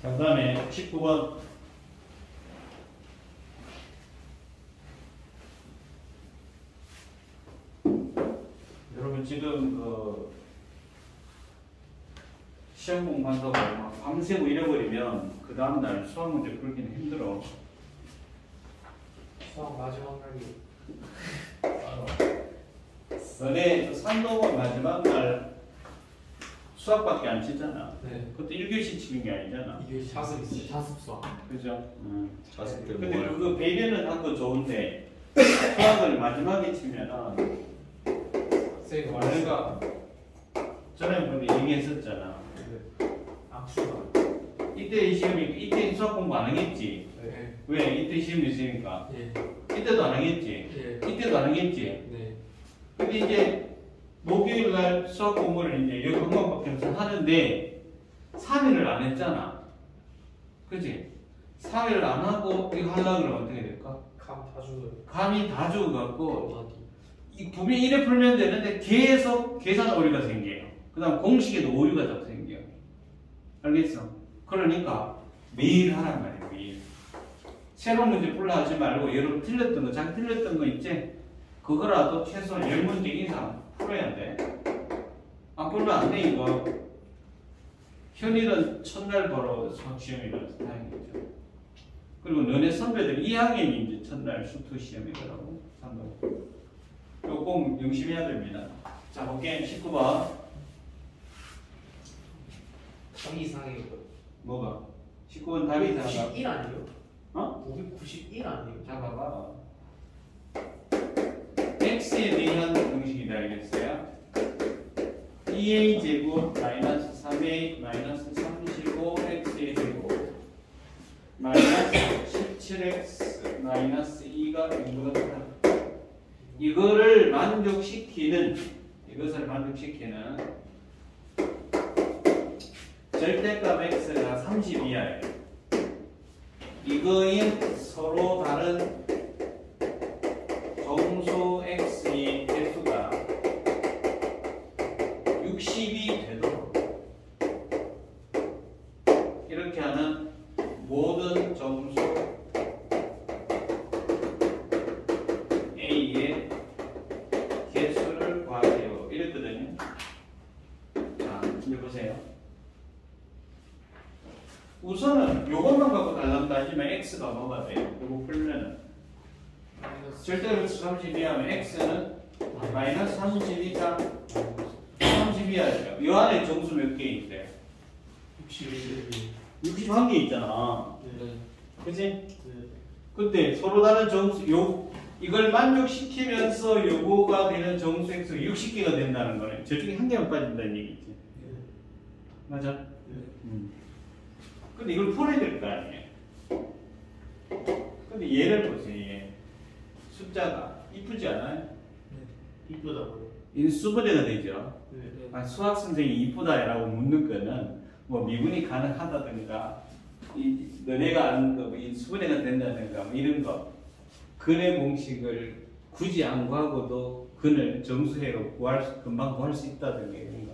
그 다음에 19번. 여러분 지금 시험 공부한다고 막 밤새고 잃어버리면 그 다음날 수학 문제 풀기는 힘들어. 수학 마지막 날이 너네 산동원 마지막 날 수학밖에 안 치잖아. 네. 그것도 1교시 치는 게 아니잖아. 이게 자습 있어요. 자습 수학. 그죠? 자습 때 근데 뭐 그 배려는 한 거 좋은데 수학을 마지막에 치면은 쌤이 원래가 전에 우리 얘기했었잖아. 악수가. 이때 시험이 이때 수학 공부 안 하겠지. 네. 왜? 이때 시험이 있으니까. 예. 이때도 안 하겠지. 예. 이때도 안 하겠지. 네. 근데 이제 목요일 날 수학 공부를 이제 여기 한 번밖에 없어 하는데 3일을 안 했잖아. 그지? 3일을 안 하고 이거 하려고 그러면 어떻게 될까? 감 다 죽어요. 감이 다 죽어갖고 어디? 이 분명히 이래 풀면 되는데 계속 계산 오류가 생겨요. 그 다음 공식에도 오류가 자꾸 생겨요. 알겠어? 그러니까 매일 하란 말이에요. 매일. 새로운 문제 풀라 하지 말고 여러분 틀렸던 거, 자기 틀렸던 거 있지? 그거라도 최소 10문제 이상 풀어야 돼. 안 풀면 안 돼 이거. 현일은 첫날 바로 수학 시험이라서 다행이죠. 그리고 너네 선배들 2학년이 이제 첫날 수투 시험이더라고. 3번. 이거 꼭 명심해야 됩니다. 자, 볼게. 19번. 답이 이상해요. 뭐가? 19번 답이 이상하다. 91 아니에요? 어? 591 아니에요? 자, 봐봐. x에 대한 공식이다 알겠어요? 2a 제곱 마이너스 3a 마이너스 35x의 제곱 마이너스 17x 마이너스 2가 0보다 크다. 이것을 만족시키는 절대값 x가 30 이하예요. 이거인 서로 다른 정수 x의 개수가 60이 되도록 이렇게 하는 모든 정수 a의 개수를 구하세요. 이랬거든요. 자, 이제 보세요. 우선은 요것만 갖고 달라면 따지면 x가 뭐가 돼요? 요거 풀면은 절대값 32 하면 x는 마이너스 32장 32하죠. 이 안에 정수 몇 개 있대? 61. 61개 있잖아. 네. 그치? 네. 근데 서로 다른 정수, 이걸 만족시키면서 요거가 되는 정수 x가 60개가 된다는 거네. 저쪽에 한 개만 빠진다는 얘기지. 네. 맞아? 네. 근데 이걸 풀어야 될 거 아니에요. 근데 얘를 보세요. 얘. 숫자가 이쁘지 않아요? 네. 이쁘다고요? 인수분해가 되죠. 네. 아, 수학 선생이 이쁘다라고 묻는 거는 뭐 미분이 가능하다든가 너네가 아는 거 인수분해가 된다든가 뭐 이런 거 근의 공식을 굳이 안 구하고도 근을 정수해로 금방 구할 수 있다든가 이런 거.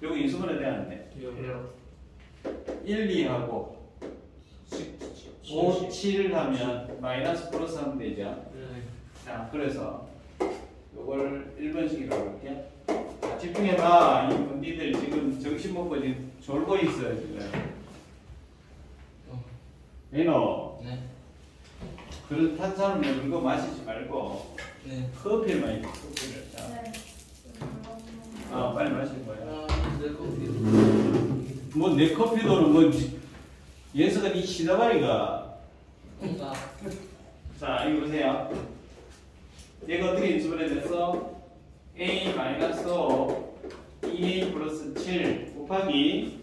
요거 인수분해 되었네. 돼요. 1, 2하고 5, 7 하면 마이너스 플러스 하면 되죠. 네. 자, 그래서 요걸 1번식이라고 할게. 자, 집중해봐. 이 분디들 지금 정신 먹고 지금 졸고 있어요, 지금. 민호. 네. 그런 탄산음료 그거 마시지 말고 네. 커피를 마시 커피를. 자, 네. 빨리 마실 거야. 내 커피. 뭐 내 커피도는 뭐 예서가 이 시다바리가. 뭔가. 자, 이거 보세요. 얘가 어떻게 인수분해 돼서 a 마이너스 2a 플러스 7 곱하기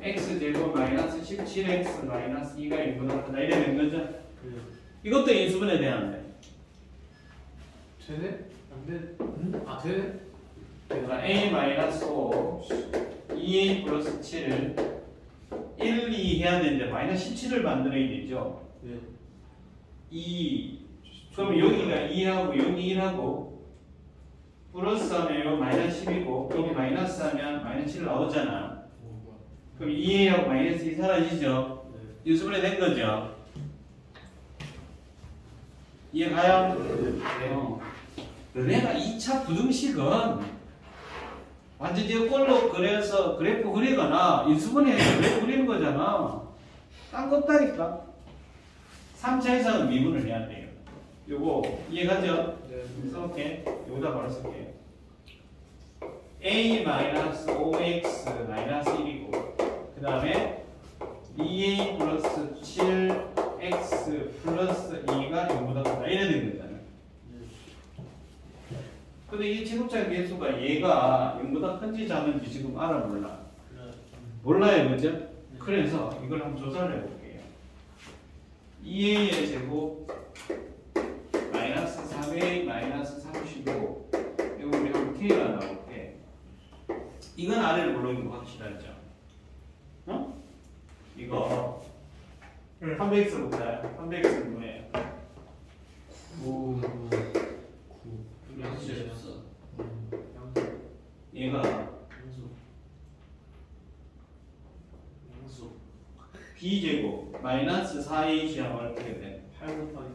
x 제곱 마이너스 17x 마이너스 2가 1보다 크다 이래 된 거죠? 네. 이것도 인수분해 돼야하는데. 되네? 안 돼? 아 되네? 자, a 마이너스 5 2a 플러스 7 1, 2 해야 되는데 마이너스 17을 만들어야 되죠. 네. 2 그럼 여기가 2하고 여기 1하고 플러스 하면 이거 마이너스 10이고 여기 마이너스 하면 마이너스 7 나오잖아. 그럼 2a하고 마이너스 2 사라지죠? 네. 인수분해 된 거죠? 이해가요? 너네가 2차 부등식은 완전 이걸로 그래서 그래프 그리거나 인수분해해서 그래프 그리는 거잖아. 딴 거 없다니까. 3차 이상은 미분을 해야 돼요. 요거 이해가죠? 네. 써볼게. 여기다 바로 쓸게요. a-5x-1이고 그 다음에 2a 플러스 7x 플러스 2가 0보다 크다 이래 된 거잖아요. 근데 이 제곱자의 개수가 얘가 0보다 큰지 작은지 지금 알아 몰라? 몰라요, 그죠? 그래서 이걸 한번 조사를 해볼게요. 2a의 제곱 마이너스 4a 마이너스 35 이거 우리 한번 k가 나올게. 이건 아래를 물러있는 거 확실하죠? 어? 이거 300x부터 300x는 뭐예요? 9. 양수 없어. 얘가 양수. b제곱 마이너스 4a 시하면 어떻게 돼? 8 곱하기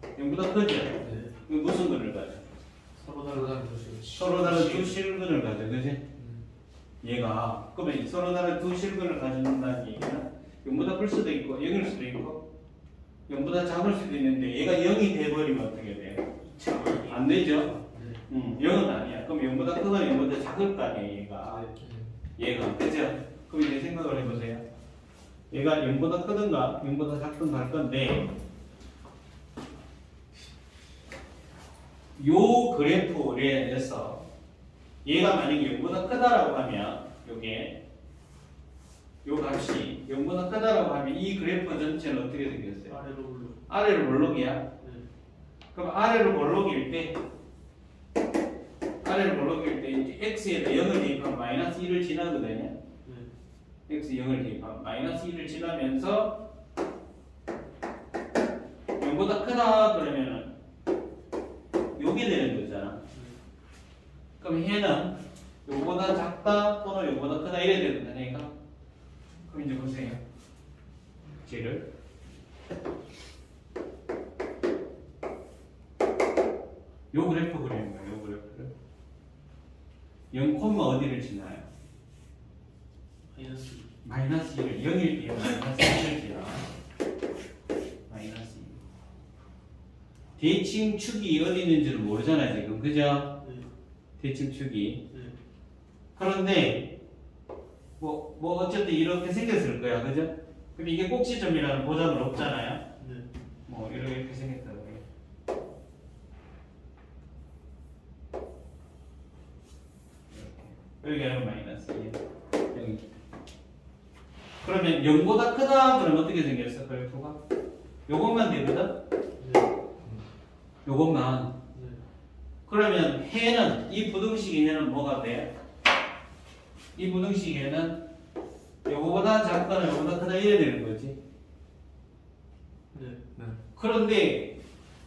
30. 0보다 크죠? 네. 그 무슨 근을 가져? 서로 다른 것이. 서로 다른 두 실근을 가져, 그지? 얘가 그러면 서로 다른 두 실근을 가진다는 얘기는 0보다 클 수도 있고 0일 수도 있고 0보다 작을 수도 있는데 얘가 0이 돼버리면 어떻게 돼요? 안 되죠? 네. 0은 아니야. 그럼 0보다 크거나 0보다 작을 거 아니에요, 얘가. 얘가. 그죠? 그럼 이제 생각을 해보세요. 얘가 0보다 크든가 0보다 작든가 할 건데 요 그래프에서 얘가 만약에 0보다 크다라고 하면 요게 요 값이 0보다 크다라고 하면 이 그래프 전체는 어떻게 생겼어요? 아래로 올라. 아래로 볼록이야? 네. 그럼 아래로 볼록일 때 이제 x에다 0을 대입하면 마이너스 1을 지나거든요. 네. x 0을 대입하면 마이너스 1을 지나면서 0보다 크다 그러면은 요게 되는 거잖아. 그럼 얘는 요보다 작다 또는 요보다 크다 이래야 되는 거니까. 그럼 이제 보세요. 쟤를 요 그래프 그리는 거예요. 요 그래프를 0, 어디를 지나요? 마이너스. 마이너스 1을 0일 뒤에 마이너스 1을 지나. 마이너스 1. 대칭축이 어디 있는지를 모르잖아요 지금. 그죠? 네. 대칭축이. 네. 그런데 뭐 어쨌든 이렇게 생겼을 거야. 그죠? 근데 이게 꼭지점이라는 보장은 없잖아요. 네. 뭐 이렇게 생겼다고 해요. 여기가 마이너스 1. 여기. 그러면 0보다 크다 그러면 어떻게 생겼어? 그래프가? 요것만 되거든? 네. 요것만. 네. 그러면 해는 이 부등식에는 뭐가 돼? 이 부등식에는 요거보다 작거나 요거보다 크다 이래야 되는 거지. 네. 그런데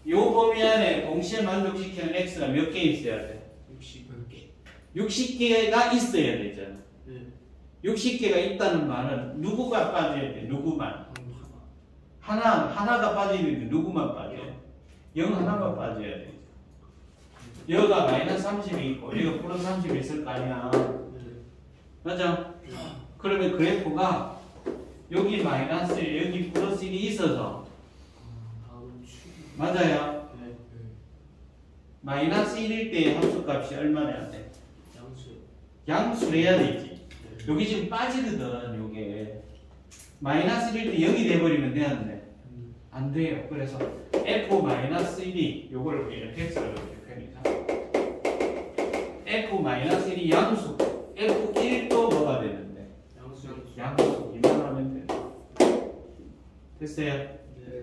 요 범위 안에 동시에 만족시키는 x가 몇 개 있어야 돼? 60개. 60개가 있어야 되잖아. 네. 60개가 있다는 말은 누구가 빠져야 돼? 누구만? 하나가 빠지는데 누구만 빠져? 0 하나만 빠져야 되죠. 여기가 마이너스 30이 있고 여기가 플러스 30이 있을 거 아니야. 네. 맞아? 그러면 그래프가 여기 마이너스 1, 여기 플러스 1이 있어서 다음 축. 맞아요? 네. 마이너스 1일 때 함수값이 얼마나 돼? 양수. 양수를 해야 되지. 네. 여기 지금 빠지거든, 요게. 마이너스 1일 때 0이 돼버리면 되는데 안 돼요. 그래서 f-1이 요걸 우리는 x로 이렇게 펴니까 f-1이 양수, f1도 뭐가 되는데? 양수. 양수 이만하면 돼. 됐어요? 네.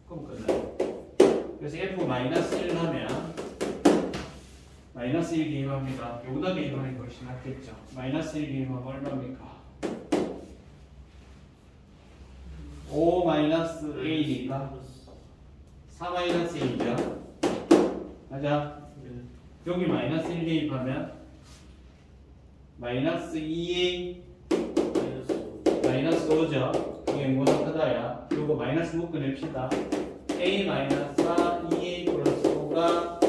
그럼 끝나요. 그래서 f-1 하면 마이너스 1 대입합니다. 여기다 대입하는 것이 낫겠죠. 마이너스 1 대입하면 얼마입니까? 5 마이너스 a니까 4 마이너스 1이죠. 맞아? 네. 여기 마이너스 1 대입하면 마이너스 2a 마이너스 5죠. 이게 0보다 크다야. 요거 마이너스 묶어냅시다. a 마이너스 4 2a 플러스 5가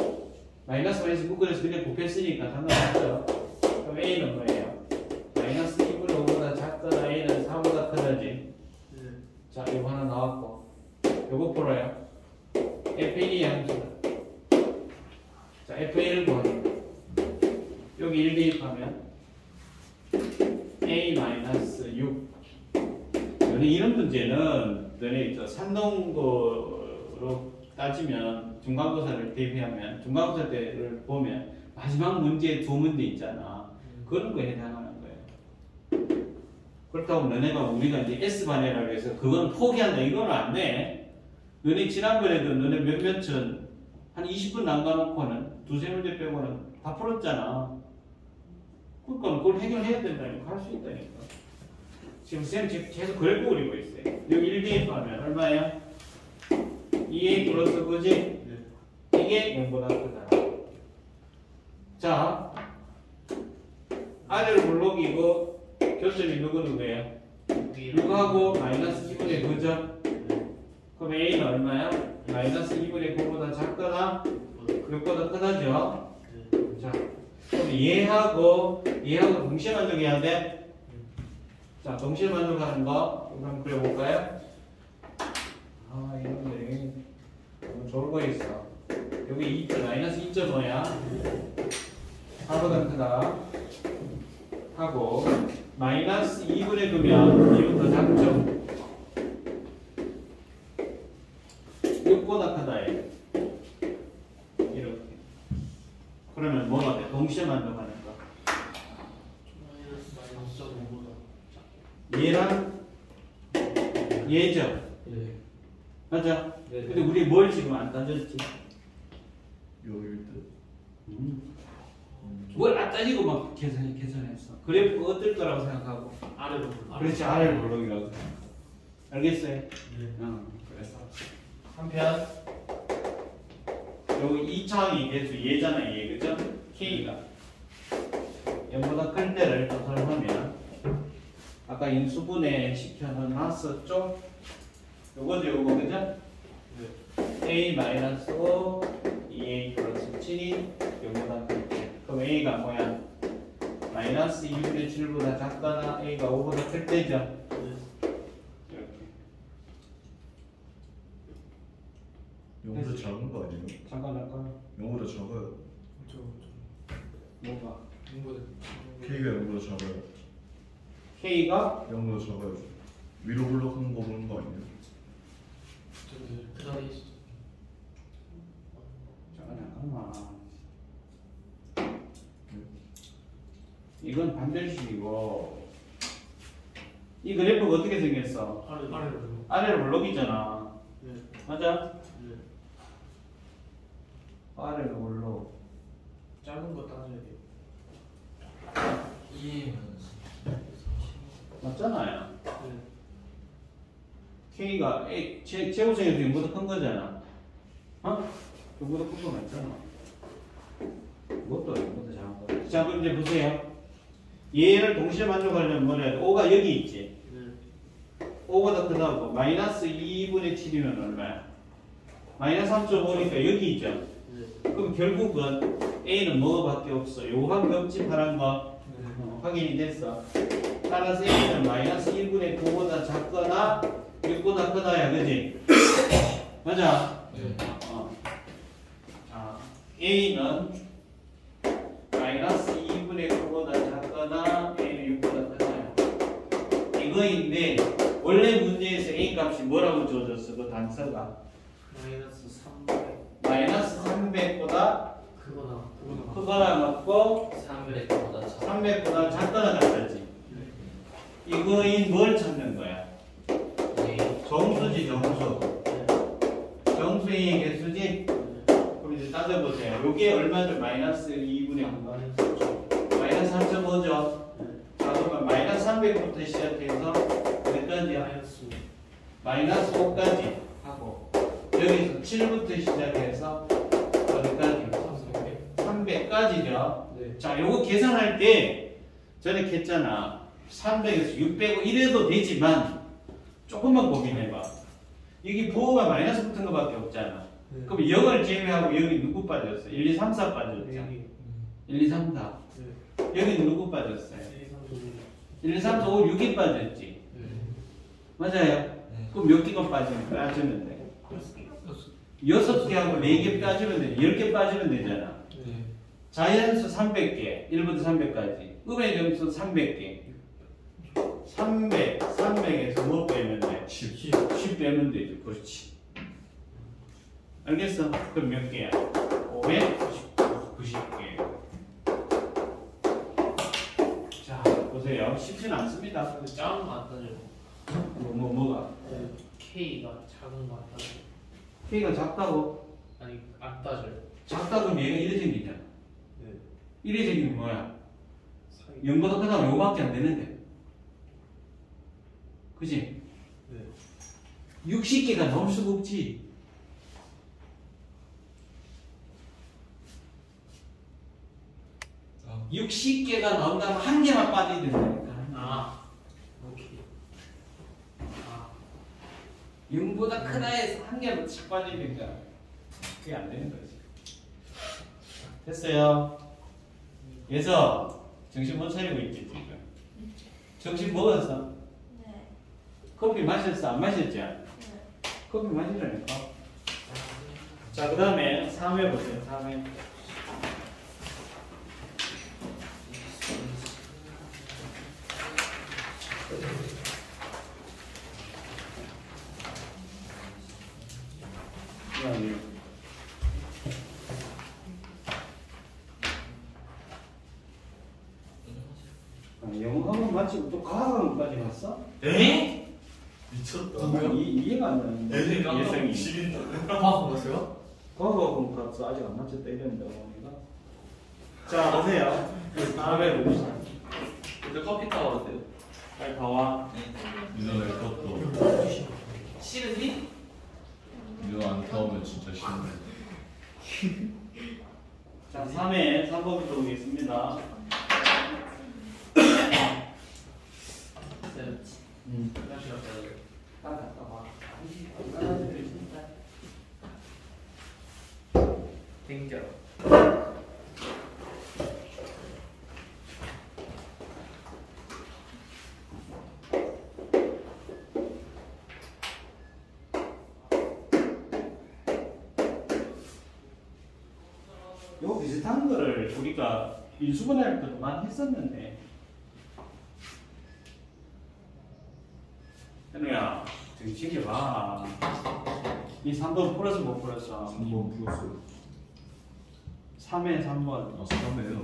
마이너스 마이너스 묶어내서 그냥 곱했으니까 상관없죠. 그럼 a는 뭐예요? 마이너스 2분의 5보다 작거나 a는 4보다 크다지. 자, 이거 하나 나왔고 요거 풀어요. FA의 함수다. 자, FA를 구합니다. 여기 1 대입하면 A-6. 너네 이런 문제는 너네 산동고로 따지면 중간고사를 대비하면 중간고사 때를 보면 마지막 문제 두 문제 있잖아. 그런 거에 해당하는 거예요. 그렇다고 너네가 우리가 이제 S반이라고 해서 그건 포기한다 이건 안 돼. 너네 지난번에도 너네 몇몇은 한 20분 남겨놓고는 두세 문제 빼고는 다 풀었잖아. 그러니까 그걸 해결해야 된다니까. 할 수 있다니까. 지금 쌤 계속 그래프 그리고 있어요. 여기 1 대입하면 얼마예요? 2a 플러스 9지? 이게 0보다 크다. 자, 아래로 블록이고 교점이 누구예요? 6하고 마이너스 2분의 9죠? 그럼 a는 얼마야? 마이너스 2분의 9보다 작거나 6보다 크다죠? 자, 그럼 얘하고 동시에 만족해야 돼? 자, 동시에 만족하는 거 한번 그려볼까요? 아, 이런데 너무 좋은 거 있어. 여기 2, 마이너스 2.5야. 4보다 크다. 하고 마이너스 2분의 9면 2보다 작죠? 6보다 크다. 이렇게. 그러면 뭐가 돼? 동시에 만족하는 거. 얘랑 얘죠? 네. 맞아? 네. 근데 우리 뭘 지금 안 따졌지? 요일 듯. 뭘 안 따지고 막 계산했어. 그래프가 어떨 거라고 생각하고. 아래로. 그렇지, 아래를 블록이라고. 알겠어요? 네. 그래서 한편 여기 2차항이 계수 얘잖아, 얘. 그죠? K가 0보다 클 때를 일단 설명하면 아까 인수분해 시켜놨었죠? 요거죠, 요거. 그죠? A-5 2A 플러스 7이 0보다 클 때. 그럼 A가 뭐야? 마이너스 2분의 7보다 작거나 A가 5보다 클 때죠? 이렇게. 0보다 작은 거 아니에요? 잠깐. 0보다 작아요. 뭐가? K가 0보다 작아요. K가 0보다 작아요. 위로 블록한 거 보는 거 아니에요? 잠깐만. 이건 반대식이고 이 그래프가 어떻게 생겼어? 아래로 블록이잖아. 네. 맞아? 네. 아래로 블록. 작은 거 따져야 돼요. 맞잖아요. 네. K가 제곱성에서 0보다 큰 거잖아. 어? 0보다 큰 거 맞잖아. 이것도 0보다 작은 거. 자, 그럼 이제 보세요. 얘를 동시에 만족하려면 뭐라 해야 돼? 5가 여기 있지. 네. 5보다 크다고. 마이너스 2분의 7이면 얼마야? 마이너스 3.5니까 여기 있죠. 네. 그럼 결국은 A는 뭐밖에 없어? 요거밖에 없지, 파란 거. 네. 확인이 됐어. 따라서 A는 마이너스 1분의 9보다 작거나 6보다 크다야, 그지? 맞아? 네. 자, A는 마이너스 2분의 9보다 작거나 A는 6보다 크다야. 이거인데, 원래 문제에서 A 값이 뭐라고 주어졌어? 그 단서가. 마이너스 300. 마이너스 300보다 크거나 같고 300보다 작거나 같다지. 이거인 뭘 찾는 거야? 정수지, 정수. 정수의 개수지? 그럼 이제 따져보세요. 요게 얼마죠? 마이너스 2분의 9. 마이너스 3.5죠? 자, 그러면 마이너스 300부터 시작해서 몇 가지야? 마이너스 5까지 하고 여기서 7부터 시작해서 어디까지? 300까지죠? 네. 자, 요거 계산할 때 전에 했잖아. 300에서 600 이래도 되지만 조금만 고민해봐. 여기 부호가 마이너스 붙은 것밖에 없잖아. 네. 그럼 0을 제외하고 여기 누구 빠졌어? 1, 2, 3, 4 빠졌죠. 네. 1, 2, 3, 4. 네. 여기 누구 빠졌어요? 1, 2, 3, 4, 5. 1, 2, 3, 4, 5, 6이 빠졌지. 네. 맞아요? 그럼 몇 개만 빠지면 돼? 6개 하고 4개 빠지면 돼. 10개 빠지면 되잖아. 네. 자연수 300개, 1부터 300까지. 음의 점수 300개. 300에서 뭐 빼면 돼? 10 빼면 되죠. 그렇지. 알겠어? 그럼 몇 개야? 590개. 자, 보세요. 쉽지는 않습니다. 근데 작은 거안 따져요. 뭐가? K가 작은 거 안 따져요. K가 작다고? 아니 안 따져요. 작다 그러면 얘가 이래 생기잖아. 네. 이래 생기면 뭐야? 사이. 0보다 크다면 요거밖에 안 되는데. 그지? 네. 60개가 나올 수가 없지. 아. 60개가 나온다면 한 개만 빠져야 된다니까. 아. 오케이. 아. 0보다 크다 해서 한 개만 착 빠져야 되니까 그게 안 되는 거지. 됐어요. 그래서 정신 못 차리고 있지 지금. 정신 먹었어? 네. 커피 마셨어? 안 마셨지? 네. 커피 마시라니까. 자, 그 다음에 3회 보세요. 3회. 영어학원 마치고 또 과학학원까지 갔어? 에? 미쳤다. 이해가 안 되는데. 예성이. 과학 먹었어요? 과학학원 갔어. 아직 안 마쳤다 이랬는데 어머니가. 자, 보세요. 다음에 봅시다. 근데 커피 타워였대요. 빨리 가와. 민호네 것도 싫으니? 민호 안 타오면 진짜 싫네. 자, 3회 3번부터 보겠습니다. 다시 갔다 와요. 딱 갔다 와. 땡겨. 이거 비슷한 거를 우리가 인수분해할 때도 많이 했었는데. 현우야, 저기 챙겨봐. 이 3번 풀었어, 못 풀었어? 3번 풀었어요. 3회 3번. 아 3회요.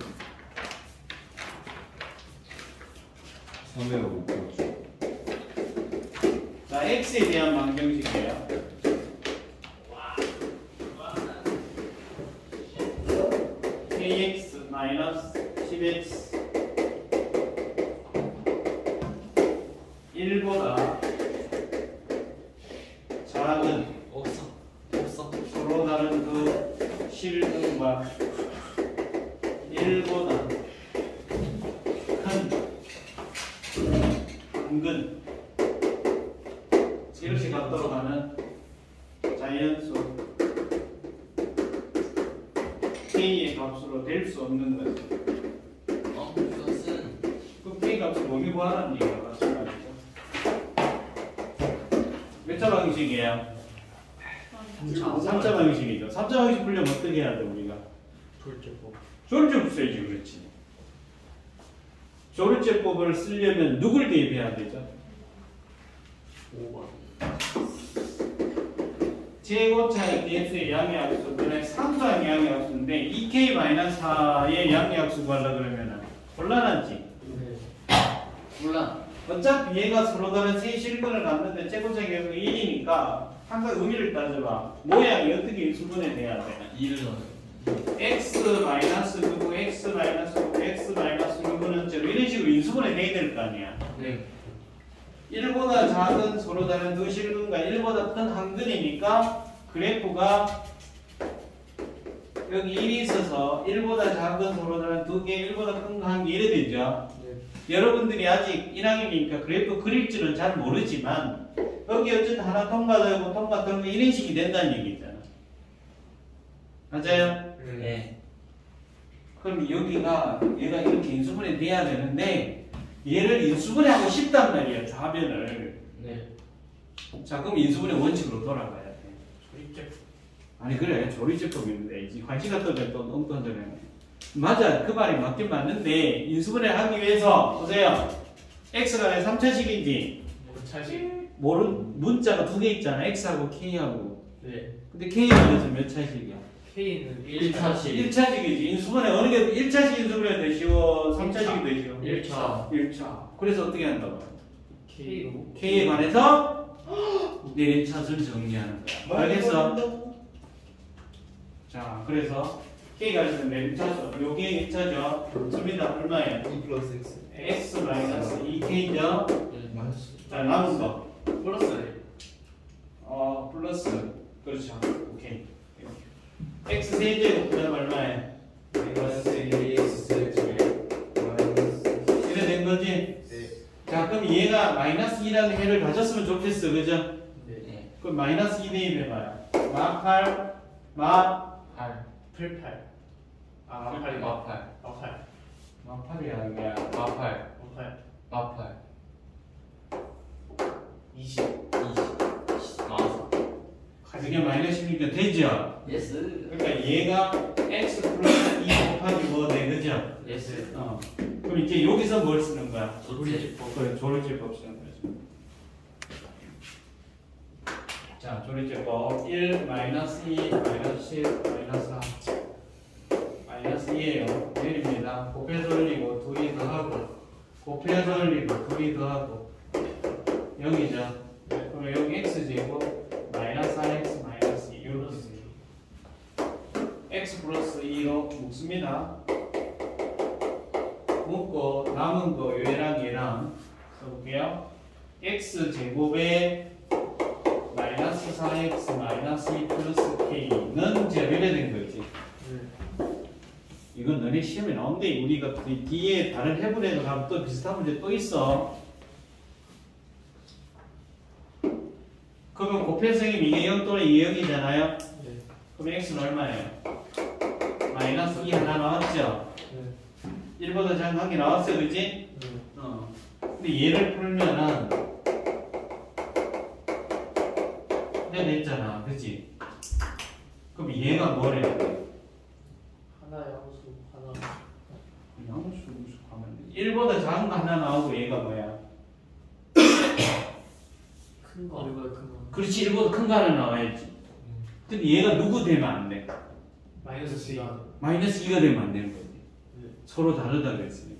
3회하고 못 풀었죠. 자, x에 대한 방정식이에요. kx 마이너스 10x 1보다 작은 없어. 서로 다른 그 실근과 1보다 큰 한근 이렇게 갖도록 하는 자연수 k의 값으로 될 수 없는 것. 그것은 그 k 값을 몸이 구하라는 얘기가 맞습니다. 몇 자 방식이에요? 3자 방식이죠. 3자 방식 풀려면 어떻게 해야 돼 우리가? 돌제법. 조르제법 써야지. 그렇지. 조르제법을 쓰려면 누굴 대입해야 되죠? 5번. 제곱차의 dx의 양의함수는 3자 양의함수인데 2k-4의 양의함수 구하려고 그러면 곤란하지? 네. 몰라. 어차피 얘가 서로 다른 세 실근을 갖는데 제곱차 계속 1이니까 항상 의미를 따져봐. 모양이 어떻게 인수분해 돼야 돼? 2를 넣어요. x 마이너스 누구 x 마이너스 누구 x 마이너스 누구는 이런 식으로 인수분해 돼야 될 거 아니야. 네. 1보다 작은 서로 다른 두 실근과 1보다 큰 한근이니까 그래프가 여기 1이 있어서 1보다 작은 서로 다른 두 개, 1보다 큰 한 개 이래 되죠. 네. 여러분들이 아직 1학년이니까 그래프 그릴 줄은 잘 모르지만 여기 어쨌든 하나 통과되고 통과되고 이런 식이 된다는 얘기잖아. 맞아요? 네. 그럼 여기가 얘가 이렇게 인수분해 돼야 되는데 얘를 인수분해하고 싶단 말이야. 좌변을. 네. 자 그럼 인수분해 원칙으로 돌아가야 돼. 조립제. 아니 그래 조리제법인데 이 관시가 떠들 또 엉뚱한 소리 하네. 맞아 그 말이 맞긴 맞는데 인수분해를 하기 위해서 보세요. x가 3차식인지 뭐 차식. 모르는 문자가 두 개 있잖아. x하고 k하고. 네. 근데 k는 몇 차식이야? K는 1차식. 1차식이지. 인수분해 어느 게 1차식 인수분해 더 쉬워? 3차식이 더 쉬워? 1차. 1차. 그래서 어떻게 한다고? K로. k에 관해서 내림차순 정리하는 거야. 알겠어? 자, 그래서 k가 있으면 내림차순. 요게 1차죠. 씁니다. 얼마예요? 2 플러스 x. x 마이너스 2k죠. 마이너스. 자, 남은 거. 플러스. 플러스. 그렇죠. 오케이. x 세제곱 그다음 얼마예요? 마이너스 2x 마이너스. 이래 된 거지? 네. 자, 그럼 얘가 마이너스 2라는 해를 가졌으면 좋겠어. 그죠? 네. 그럼 마이너스 2 대입해봐요. 마8, 마 8. 풀8. 아, 마팔. 8. 마팔. 마8이야, 이게. 마팔. 마팔. 마팔. 20. 20. 나와서. 가지게 마이너스 10이니까 되죠? 예스. 그러니까 얘가 x 플러스 2 곱하기 뭐 돼, 그죠? 예스. 그럼 이제 여기서 뭘 쓰는 거야? 조리제법. 그래, 조리제법 쓰는 거죠. 자, 조리제법 1, 마이너스 2, 마이너스 10, 마이너스 4 마이너스 2에요. 내립니다. 곱해서 올리고 둘이 더하고 곱해서 올리고 둘이 더하고 0이죠. 그럼 여기 x제곱 마이너스 4x 마이너스 2 이렇게 x 플러스 2로 묶습니다. 묶고 남은 거 얘랑 써볼게요. x제곱에 마이너스 4x 마이너스 2 플러스 k는 제외된 거지. 이건 너네 시험에 나온대. 우리가 그 뒤에 다른 해부에도 가면 또 비슷한 문제 또 있어. 그러면 곱해성이 이게 0 또는 2영이잖아요. 네. 그럼 x는 얼마예요? 마이너스 2 하나 나왔죠? 네. 1보다 작은 게 나왔어, 그지? 네. 근데 얘를 풀면은 내가 냈잖아, 그지? 그럼 얘가 뭐래요? 하나 양수 하나. 양수 가면 1보다 작은 거 하나 나오고 얘가 뭐야? 큰 거. 이거 큰 거. 그렇지, 1보다 큰 거 하나 나와야지. 근데 얘가 누구 되면 안 돼? 마이너스 2. 마이너스 2가 되면 안 되는 거지. 네. 서로 다르다 그랬으니까.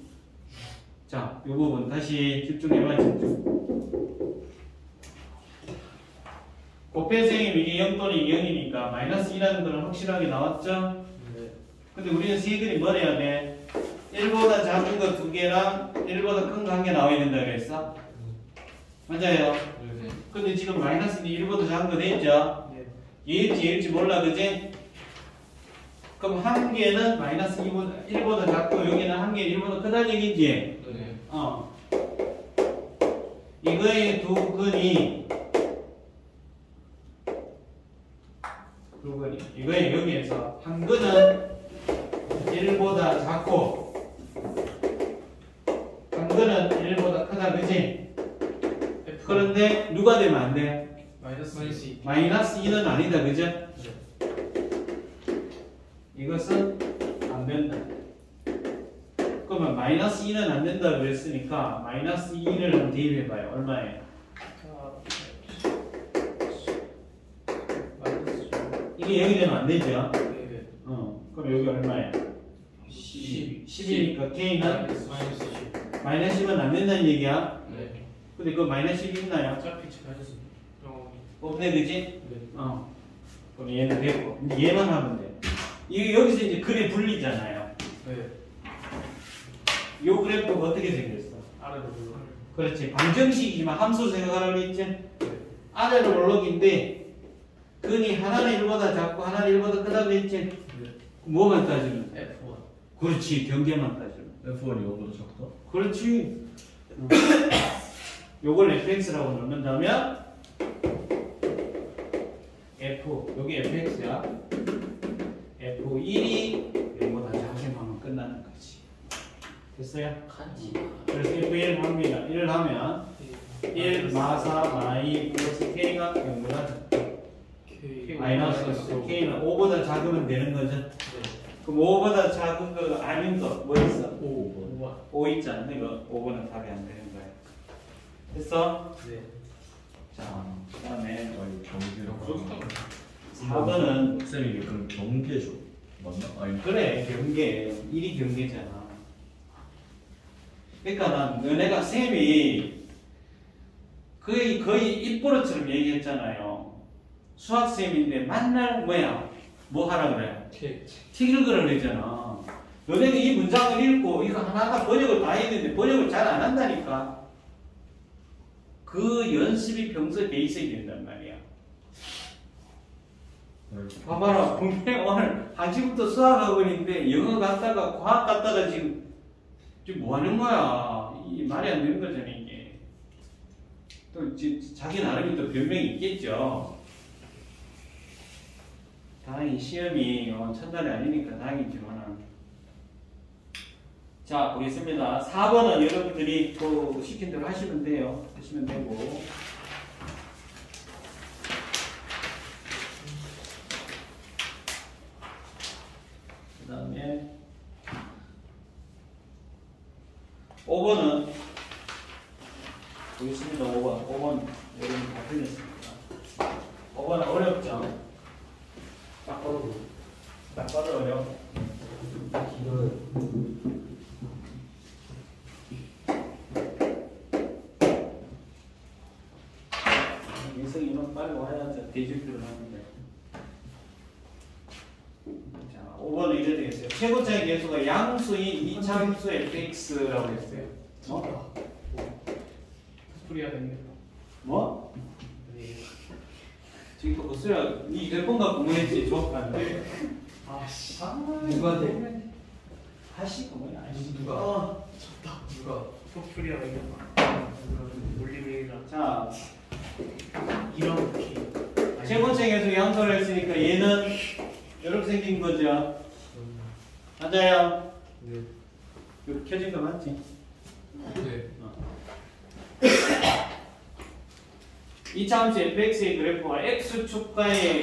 자, 이 부분 다시 집중해봐, 집중. 곱해성이 이게 0 또는 2영이니까 마이너스 2라는 거는 확실하게 나왔죠? 네. 근데 우리는 세들이 뭘 해야 돼? 1보다 작은 거 2개랑 1보다 큰 거 1개 나와야 된다 그랬어? 맞아요. 네. 근데 지금 마이너스 1보다 작은 거 돼 있죠? 네. 얘일지 얘일지 몰라, 그지? 그럼 한 개는 마이너스 1보다 작고 여기는 한 개 1보다 크다는 얘기지? 네. 이거의 두 근이 이거의 여기에서 한 근은 1보다 작고 한 근은 1보다 크다, 그지? 그런데 누가 되면 안 돼? 마이너스 2. 마이너스 2는 아니다, 그죠? 이것은 안 된다. 그러면 마이너스 2는 안 된다 그랬으니까 마이너스 2를 한번 대입해봐요. 얼마예요? 마이너스 이게 여기 되면 안 되죠? 네. 그럼 여기 얼마예요? 10. 10이니까 K는 마이너스 10. 마이너스 10은 안 된다는 얘기야. 네. 근데 그 마이너스 10이 있나요? 어차피 마이너스 0. 없네, 그지? 네. 그럼 얘는 됐고. 이제 얘만 하면 돼. 여기서 이제 글이 불리잖아요. 네. 요 그래프가 어떻게 생겼어? 아래로 올라. 그렇지. 방정식이지만 함수 생각하라고 했지? 네. 아래로 올라오기인데 근이 하나는 1보다 작고 하나는 1보다 크다고 했지? 네. 뭐만 따지면? F1. 그렇지. 경계만 따지면. F1이 0보다 작다? 그렇지. 요걸 fx라고 넣는다면 f 여기 fx야. f1이 0보다 작으면 끝나는 거지. 됐어요? 간지. 그래서 f1 합니다. 1을 하면 1 마사 마이 플러스 k가 0보다 작다. 마이너스 k는 5보다 작으면 되는 거죠. 네. 그럼 5보다 작은 거 아닌 거 뭐 있어? 5. 5 있잖아. 이거 5번은 답이 안 되는 거야. 됐어? 네. 자, 그 다음에 경계라고. 4번은 쌤이 이게 그럼 경계죠? 맞나? 아니 그래 경계 1이 경계잖아. 그러니까 난 너네가 쌤이 거의 입버릇처럼 얘기했잖아요. 수학쌤인데 맨날 뭐야? 뭐 하라 그래? 책 읽으라 그랬잖아. 너네가 이 문장을 읽고 이거 하나하나 번역을 다 했는데 번역을 잘 안 한다니까. 그 연습이 평소에 돼 있어야 된단 말이야. 봐봐라. 분명히 오늘 1시부터 수학학원인데 영어 갔다가 과학 갔다가 지금 뭐 하는 거야? 이 말이 안 되는 거잖아 이게. 또 자기 나름의 또 변명이 있겠죠. 다행히 시험이 첫날이 아니니까 다행이지만. 자 보겠습니다. 4번은 여러분들이 또 시킨 대로 하시면 돼요. 하시면 되고. 그 다음에 5번은 보겠습니다. 5번 여러분 다 틀렸습니다. 5번은 어렵죠? 딱 봐도 어려워. 길어요. 민성이는 빨리 와야지 대질표를 하는데. 자, 5번은 이래 되겠어요. 최고차의 계수가 양수인 이차함수 fx라고 했어요. 뭐? 소리가 됩니다. 뭐? 네. 지금 또 무슨 니 몇 번가 공부했지 조합하는데. 아씨. 누가 돼? 하시고 뭐야? 누가? 쳤다. 누가? 소리가 됩니다. 올리브이랑. 자, 이렇게. 세 번째 계수 양수를 했으니까 얘는 이렇게 생긴 거죠. 맞아요? 네. 이렇게 켜진 거 맞지? 네. 이차함수 fx의 그래프가 x축과의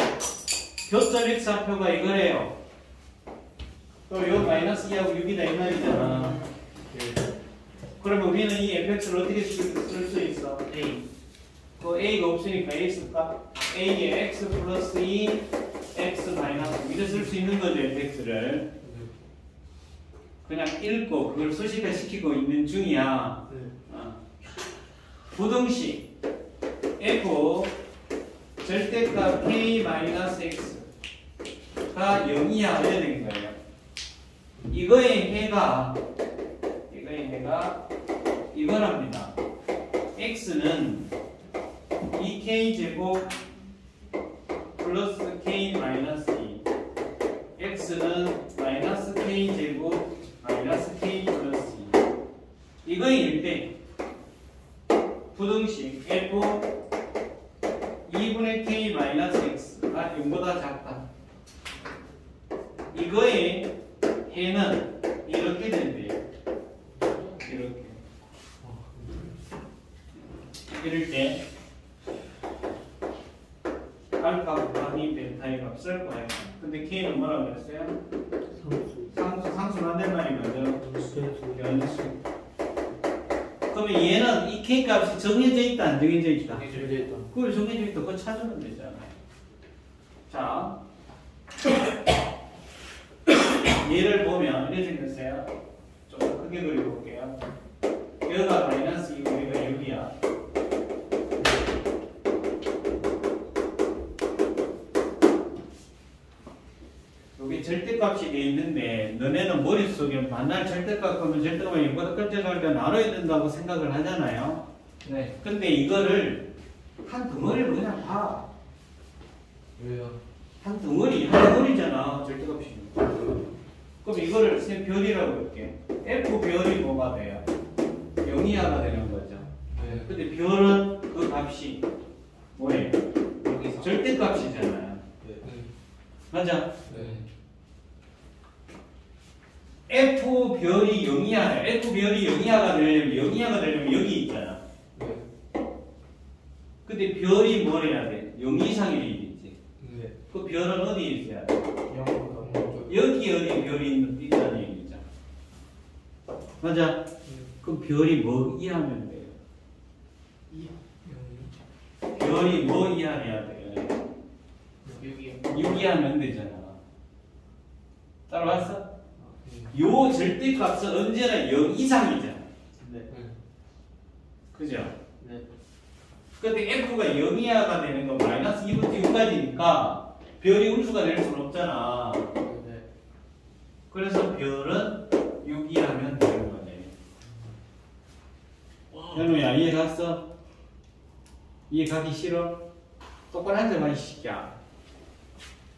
교점 x좌표가 이거래요. 또 요 마이너스 2하고 6이다 이 말이잖아. 네. 그러면 우리는 이 fx를 어떻게 쓸 수 있어? A. 그 a가 없으니까 a 쓸까? a에 x 플러스 2 x 마이너스 이렇게 쓸 수 있는 거죠 fx를. 그냥 읽고 그걸 수식화 시키고 있는 중이야. 네. 부등식 f 절대값 k 마이너스 x가 0이야 이래야 되는 거예요. 이거의 해가 이거랍니다. x는 2k 제곱 플러스 k 마이너스 2 x는 마이너스 k 제곱 마이너스 k 플러스 2 이거일 때 부등식 f 2분의 k 마이너스 x가 0보다 작다. 이거의 해는 이렇게 된대요. 이렇게. 이럴 때 알파 곱하기 벤타의 값을 구해요. 근데 k는 뭐라고 그랬어요? 상수 반대말이 뭐죠? 연수. 그러면 얘는 이 k 값이 정해져 있다 안 정해져 있다? 그걸 정해져 있다. 그거 찾으면 되잖아요. 자 얘를 보면 이렇게 생겼어요. 좀 더 크게 그려볼게요. 여기가 마이너스 2고 여기가 6이야. 여기 절대값이 돼 있는데 너네는 머릿속에 만날 절대값 하면 절대값이 0보다 끝자리가 나눠야 된다고 생각을 하잖아요. 네. 근데 이거를 한 덩어리로 그냥 봐. 왜요? 한 덩어리잖아 절대값이. 그럼 이거를 세 별이라고 할게. F 별이 뭐가 돼요? 0 이하가 되는 거죠. 네. 근데 별은 그 값이 뭐예요? 여기서. 절대값이잖아요. 네. 맞아? 네. F 별이 0 이하, F 별이 0 이하가 되려면 0 이하가 되려면 여기 있잖아. 네. 근데 별이 뭘 해야 돼? 0 이상이 있지. 네. 그 별은 어디에 있어야 돼? 0보다 여기 어디 별이 있다는 얘기죠. 맞아? 그럼 별이 뭐 이하면 돼요? 0. 별이 뭐 이하해야 돼요? 여기요. 6 이하면 되잖아. 따라왔어? 네. 요 절대값은 언제나 0 이상이잖아. 네. 그죠? 네. 근데 F가 0 이하가 되는 건 마이너스 2부터 6까지니까 별이 음수가 될 수는 없잖아. 네. 그래서 별은 6 이하면 되는 거네. 현우야, 이해 갔어? 이해 가기 싫어? 똑바로 앉아봐, 이 새끼야.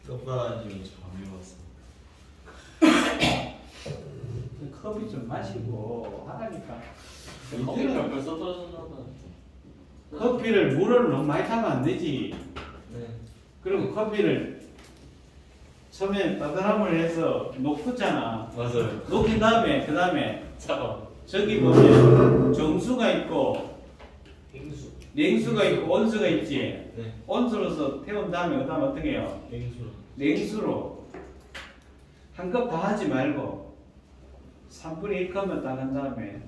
똑바로 앉으면 잠이 왔어. 커피 좀 마시고 하라니까. 커피가 벌써 떨어졌나 봐. 커피를 물을 너무 많이 타면 안 되지. 네. 그리고 커피를 처음에 따뜻함을 해서 녹였잖아. 맞아요. 녹인 다음에 그 다음에 차가. 저기 보면 정수가 있고 빙수. 냉수가 있고 온수가 있지. 네. 온수로서 태운 다음에 그 다음 어떻게 해요? 냉수로. 냉수로 한 컵 다 하지 말고 3분의 1컵만 딱 한 다음에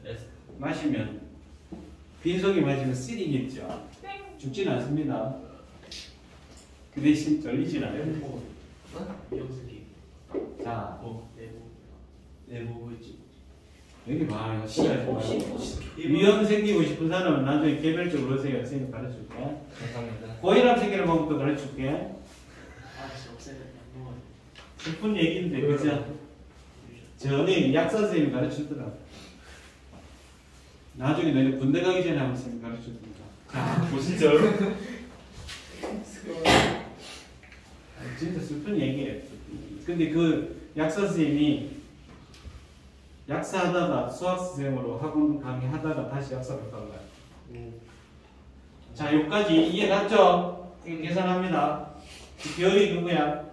S. 마시면 빈속에 마시면 쓰리겠죠. 죽지는 않습니다. 그 대신 떨리진 않아요. 영수기. 자, 내부. 뭐 있지? 여기 봐. 이거 시간이 위험 생기고 싶은 사람은 나중에 개별적으로 오세요. 선생님 가르쳐줄게. 감사합니다. 고혈압 생기는 방법도 가르쳐줄게. 아, 진짜 없애야 돼. 안 먹어요. 슬픈 얘기인데, 그죠? 전에 약사 선생님이 가르쳐주더라. 나중에 너네 군대 가기 전에 한번 선생님 가르쳐줍니다. 자, 진짜로? 진짜 슬픈 얘기예요. 근데 그 약사 선생님이 약사하다가 수학선생으로 학원 강의하다가 다시 약사로 갔다 거야. 자, 여기까지 이해갔죠? 이거 계산합니다. 별이 누구야?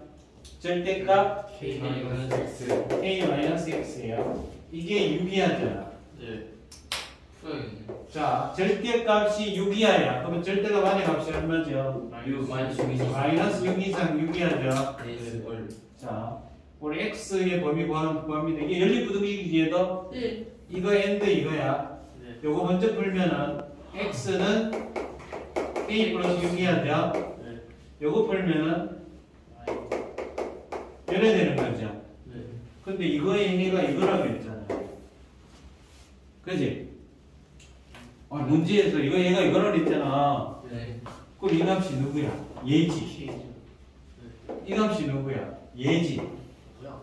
절대값 K-X. K-X예요. 이게 6이하잖아. 네. 풀어야겠네. 자, 절대값이 6이하야. 그러면 절대값 안의 값이 얼마죠? 마이너스 6 이상. 마이너스 6 이상 6이하죠. 네. 월. 자, 우리 X의 범위 구합니다. 이게 연립부등식이지 얘도? 네. 이거 엔드 이거야. 네. 요거 먼저 풀면은 X는 K 플러스 6이하죠. 네. 요거 풀면은 이래 되는 거죠. 네. 근데 이거의 행위가 이거라고 했잖아. 그지? 문제에서 이거 얘가 이거라고 했잖아. 네. 그럼 이 값이 누구야? 얘지. K죠. 이 값이 누구야? 얘지. 뭐야?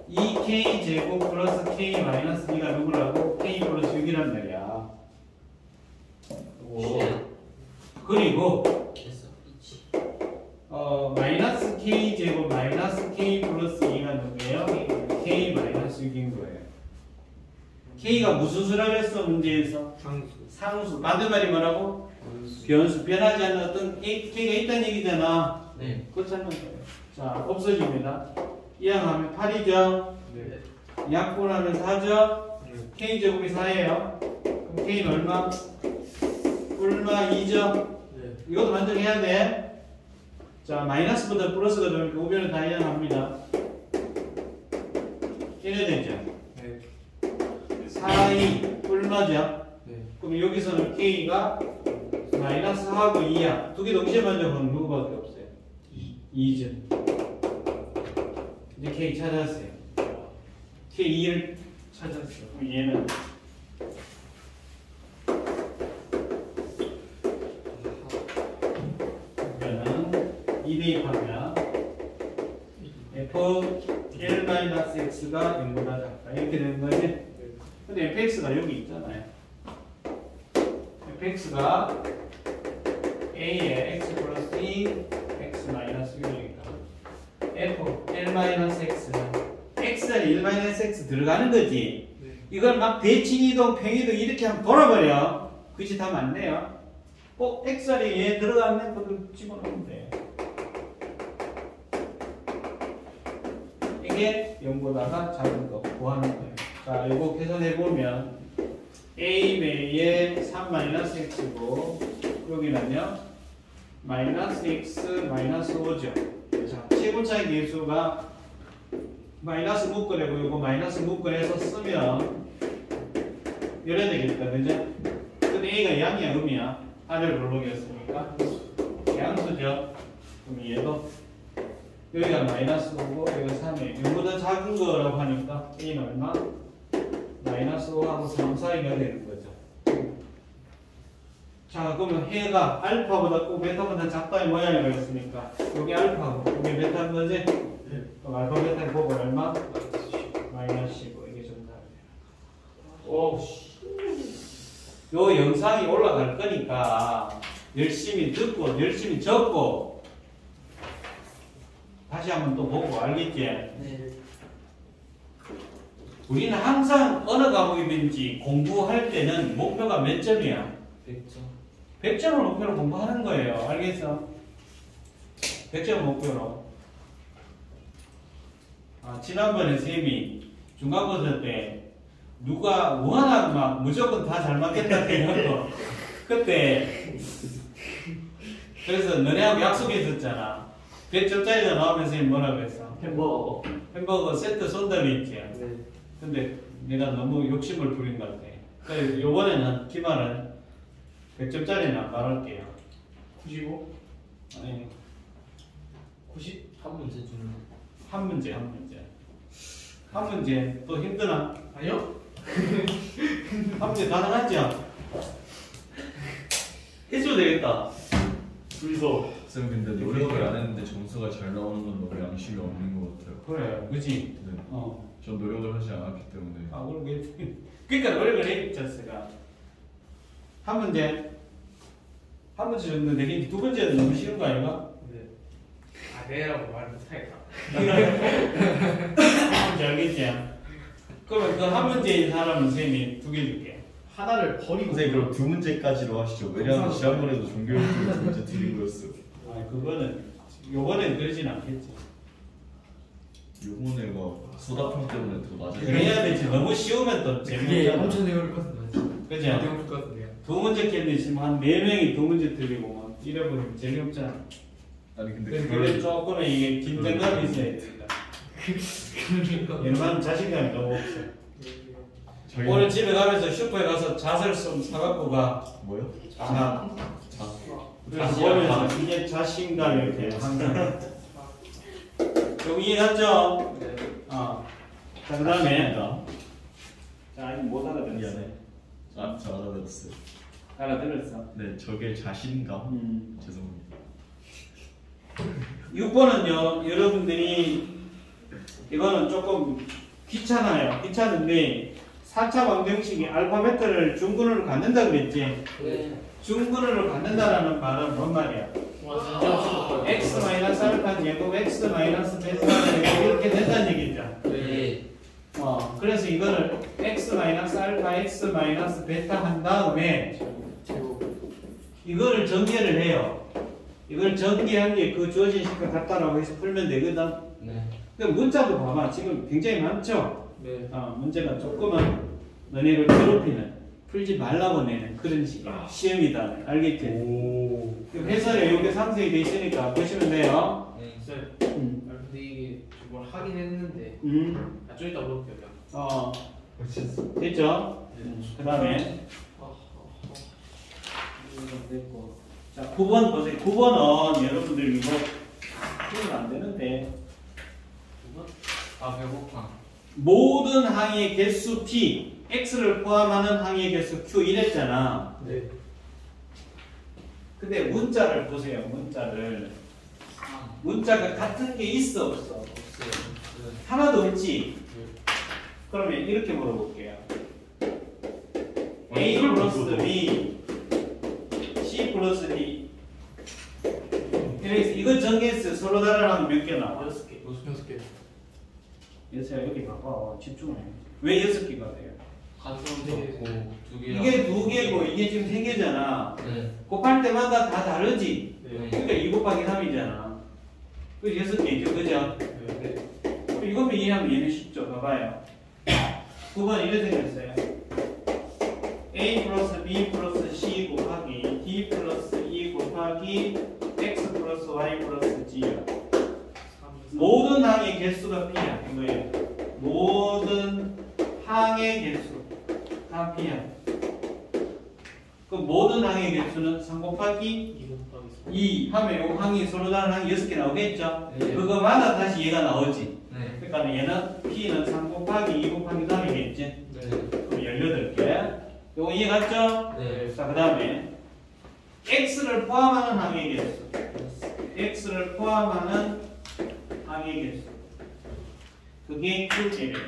2K 제곱 플러스 K 마이너스 2가 누구라고? K 플러스 6이란 말이야. 오. 그리고 됐어. 있지. 마이너스 K 제곱 마이너스 K 플러스 2가 누구예요? K 마이너스 6인 거예요. K가 무슨 수라고 했어? 문제에서? 상수. 상수. 반대 말이 뭐라고? 원수. 변수. 변하지 않는 어떤 K가 있다는 얘기잖아. 네. 그거 찾는 거예요. 자, 없어집니다. 이항하면 8이죠. 네. 약분하면 4죠. 네. K 제곱이 4예요. 그럼 K는 얼마? 얼마 2죠. 네. 이것도 반등해야 돼. 자, 마이너스보다 플러스가 들어오니까 우변을 다 이항합니다. 이래야 되죠. 네. 4이 얼마죠? 네. 그럼 여기서는 K가 마이너스 4하고 2야. 두 개 동시에 먼저 보는 누구밖에 없어요. 2죠. 이제 K 찾았어요. K2를 찾았어요. 그럼 얘는 이거는 2 대입하면 F1-X가 0보다 작다. 이렇게 되는 거지. 근데 fx가 여기 있잖아요. fx가 a에 x 플러스 2, x 마이너스 1이니까 f 1-x x자리 1-x 들어가는 거지. 네. 이걸 막 대칭이동 평이동 이렇게 하면 돌아버려. 그 짓 하면 안 돼요. x자리에 얘 들어갔네? 그걸 집어넣으면 돼. 이게 0보다가 작은 거 구하는 거예요. 자, 이거 계산해보면 a배에 3-x고 여기는요 -x -5죠. 자, 최고차의 계수가 마이너스 묶으려고 이거 마이너스 묶어내서 쓰면 이래야 되겠다, 그죠? 근데 a가 양이야 음이야? 아래로 올라오겠으니까 양수죠. 그럼 얘도 여기가 -5고 여기가 3이에요. 이거보다 작은 거라고 하니까 a는 얼마? -5하고 3 사이가 되는 거죠. 자, 그러면 해가 알파보다 꼭 베타보다 작다의 모양이라고 했으니까 여기 알파고 여기 베타인 거지? 그럼 알파 베타의 곱은 얼마? -15. 이게 정답이에요. 오, 요 영상이 올라갈 거니까 열심히 듣고 열심히 적고 다시 한번 또 보고 알겠지? 네. 우리는 항상 어느 과목이든지 공부할 때는 목표가 몇 점이야? 100점. 100점을 목표로 공부하는 거예요. 알겠어? 100점 목표로. 지난번에 쌤이 중간고사 때 누가 뭐 하나 막 무조건 다 잘 맞겠다 해갖고 그때 그래서 너네하고 약속했었잖아. 100점짜리가 나오면 쌤이 뭐라고 했어? 햄버거 세트 쏜다고 했지. 네. 근데 내가 너무 욕심을 부린 것 같아. 그래서 요번에는 기말은 100점짜리는 안 말할게요. 95? 아니, 90? 한 문제 주는 한 문제. 한 문제 또 힘드나? 아니요? 한 문제 가능하죠? 해줘도 되겠다. 둘이서. 쌤 근데 노력을 안 했는데 점수가 잘 나오는 건 너무 양심이 없는 것 같아요. 그래, 그치? 네. 어. 전 노력을 하지 않았기 때문에. 그러니까 노력을 했겠죠, 제가. 한 문제 정도 되겠지. 두 번째는 너무 쉬운 거 아닌가? 네. 네라고 말 못하겠다. 한 문제 알겠지? 그러면 그 한 문제인 사람은 쌤이 두 개 줄게. 하나를 버리고. 선생님 그럼 두 문제까지로 하시죠. 왜냐하면 감사합니다. 지난번에도 종교형식 두 문제 드린 거였어요. 그거는 요번엔 그러진 않겠지. 요번에가 소다평 때문에 더 낮아요. 그래야 되지. 너무 쉬우면 또 그게 재미없잖아. 엄청 어려울 것 같은데. 그죠? 어려울 것 같은데요. 두 문제 깼는데 지금 한 4명이 두 문제 틀리고 막 이래버리면 재미없잖아. 아니 근데 그래서 그걸 그래 조금은 이게 긴장감이 있어야 된다. 그러니까. 얘는 자신감이 너무 없어. 저희 오늘 집에 가면서 슈퍼에 가서 자살 좀 사갖고 가. 뭐요? 아, 자, 그래서 보면서 이게 자신감 이렇게 항상. 좀 이해갔죠? 네. 자, 그 다음에. 자, 이거 못 알아듣었어. 미안해. 아, 저 알아들었어요. 알아들었어. 네, 저게 자신감. 죄송합니다. 6번은요, 여러분들이, 이거는 조금 귀찮아요. 귀찮은데, 4차 방정식이 알파벳을 중근으로 갖는다 그랬지? 네. 중근으로 갖는다라는 말은 뭔 말이야? 와 진짜 x 알파 제곱 x 베타 이렇게 된다는 얘기죠. 네. 그래서 이거를 x 알파 x 베타 한 다음에 이거를 전개를 해요. 이걸 전개한 게 그 주어진 식과 같다라고 해서 풀면 되거든. 네. 그 문자도 봐봐. 지금 굉장히 많죠? 네. 문제가 조금은 너네를 괴롭히는, 풀지 말라고 내는 그런 식이야. 시험이다. 알겠지? 오. 해설에 이렇게 상세히 돼 있으니까 보시면 돼요. 네. 쌤. 음. 근데 이게 저번 하긴 했는데 좀 이따 물어볼게요. 됐죠? 그 다음에 됐고. 자, 9번 보세요. 9번은 여러분들 이거 풀면 안 되는데 배고파. 모든 항의 개수 t, x를 포함하는 항의 개수 q 이랬잖아. 네. 근데 문자를 보세요. 문자가 같은 게 있어 없어? 없어요. 하나도 없지? 그러면 이렇게 물어볼게요. A 플러스 B, C 플러스 D. 그래서 이거 정했어요. 서로 다른 항 몇 개 나와? 6개. 6개. 여기서 여기 봐봐. 집중해. 왜 6개가 돼요? 가스도 없고 두 개. 이게 2개고 이게 지금 3개잖아. 네. 곱할 때마다 다 다르지? 네. 그러니까 2 곱하기 3이잖아. 그래서 6개죠. 그죠? 네. 이것만 이해하면 얘는 쉽죠. 봐봐요. 9번 이렇게 생겼어요. A 플러스 B 플러스 C 곱하기 D 플러스 E 곱하기 X 플러스 Y 플러스 G야. 모든 항의 개수가 P야. 이거예요. 모든 항의 개수 다 P야. 그럼 모든 항의 개수는 3 곱하기 2 하면 요 항이 서로 다른 항이 6개 나오겠죠? 네. 그거마다 다시 얘가 나오지. 네. 그러니까 얘는 P는 3 곱하기 2 곱하기 3이겠지? 네. 그럼 18개. 요거 이해 갔죠? 네. 자, 그 다음에 X를 포함하는 항의 개수. X를 포함하는 항의 개수. 그게 Q개래요.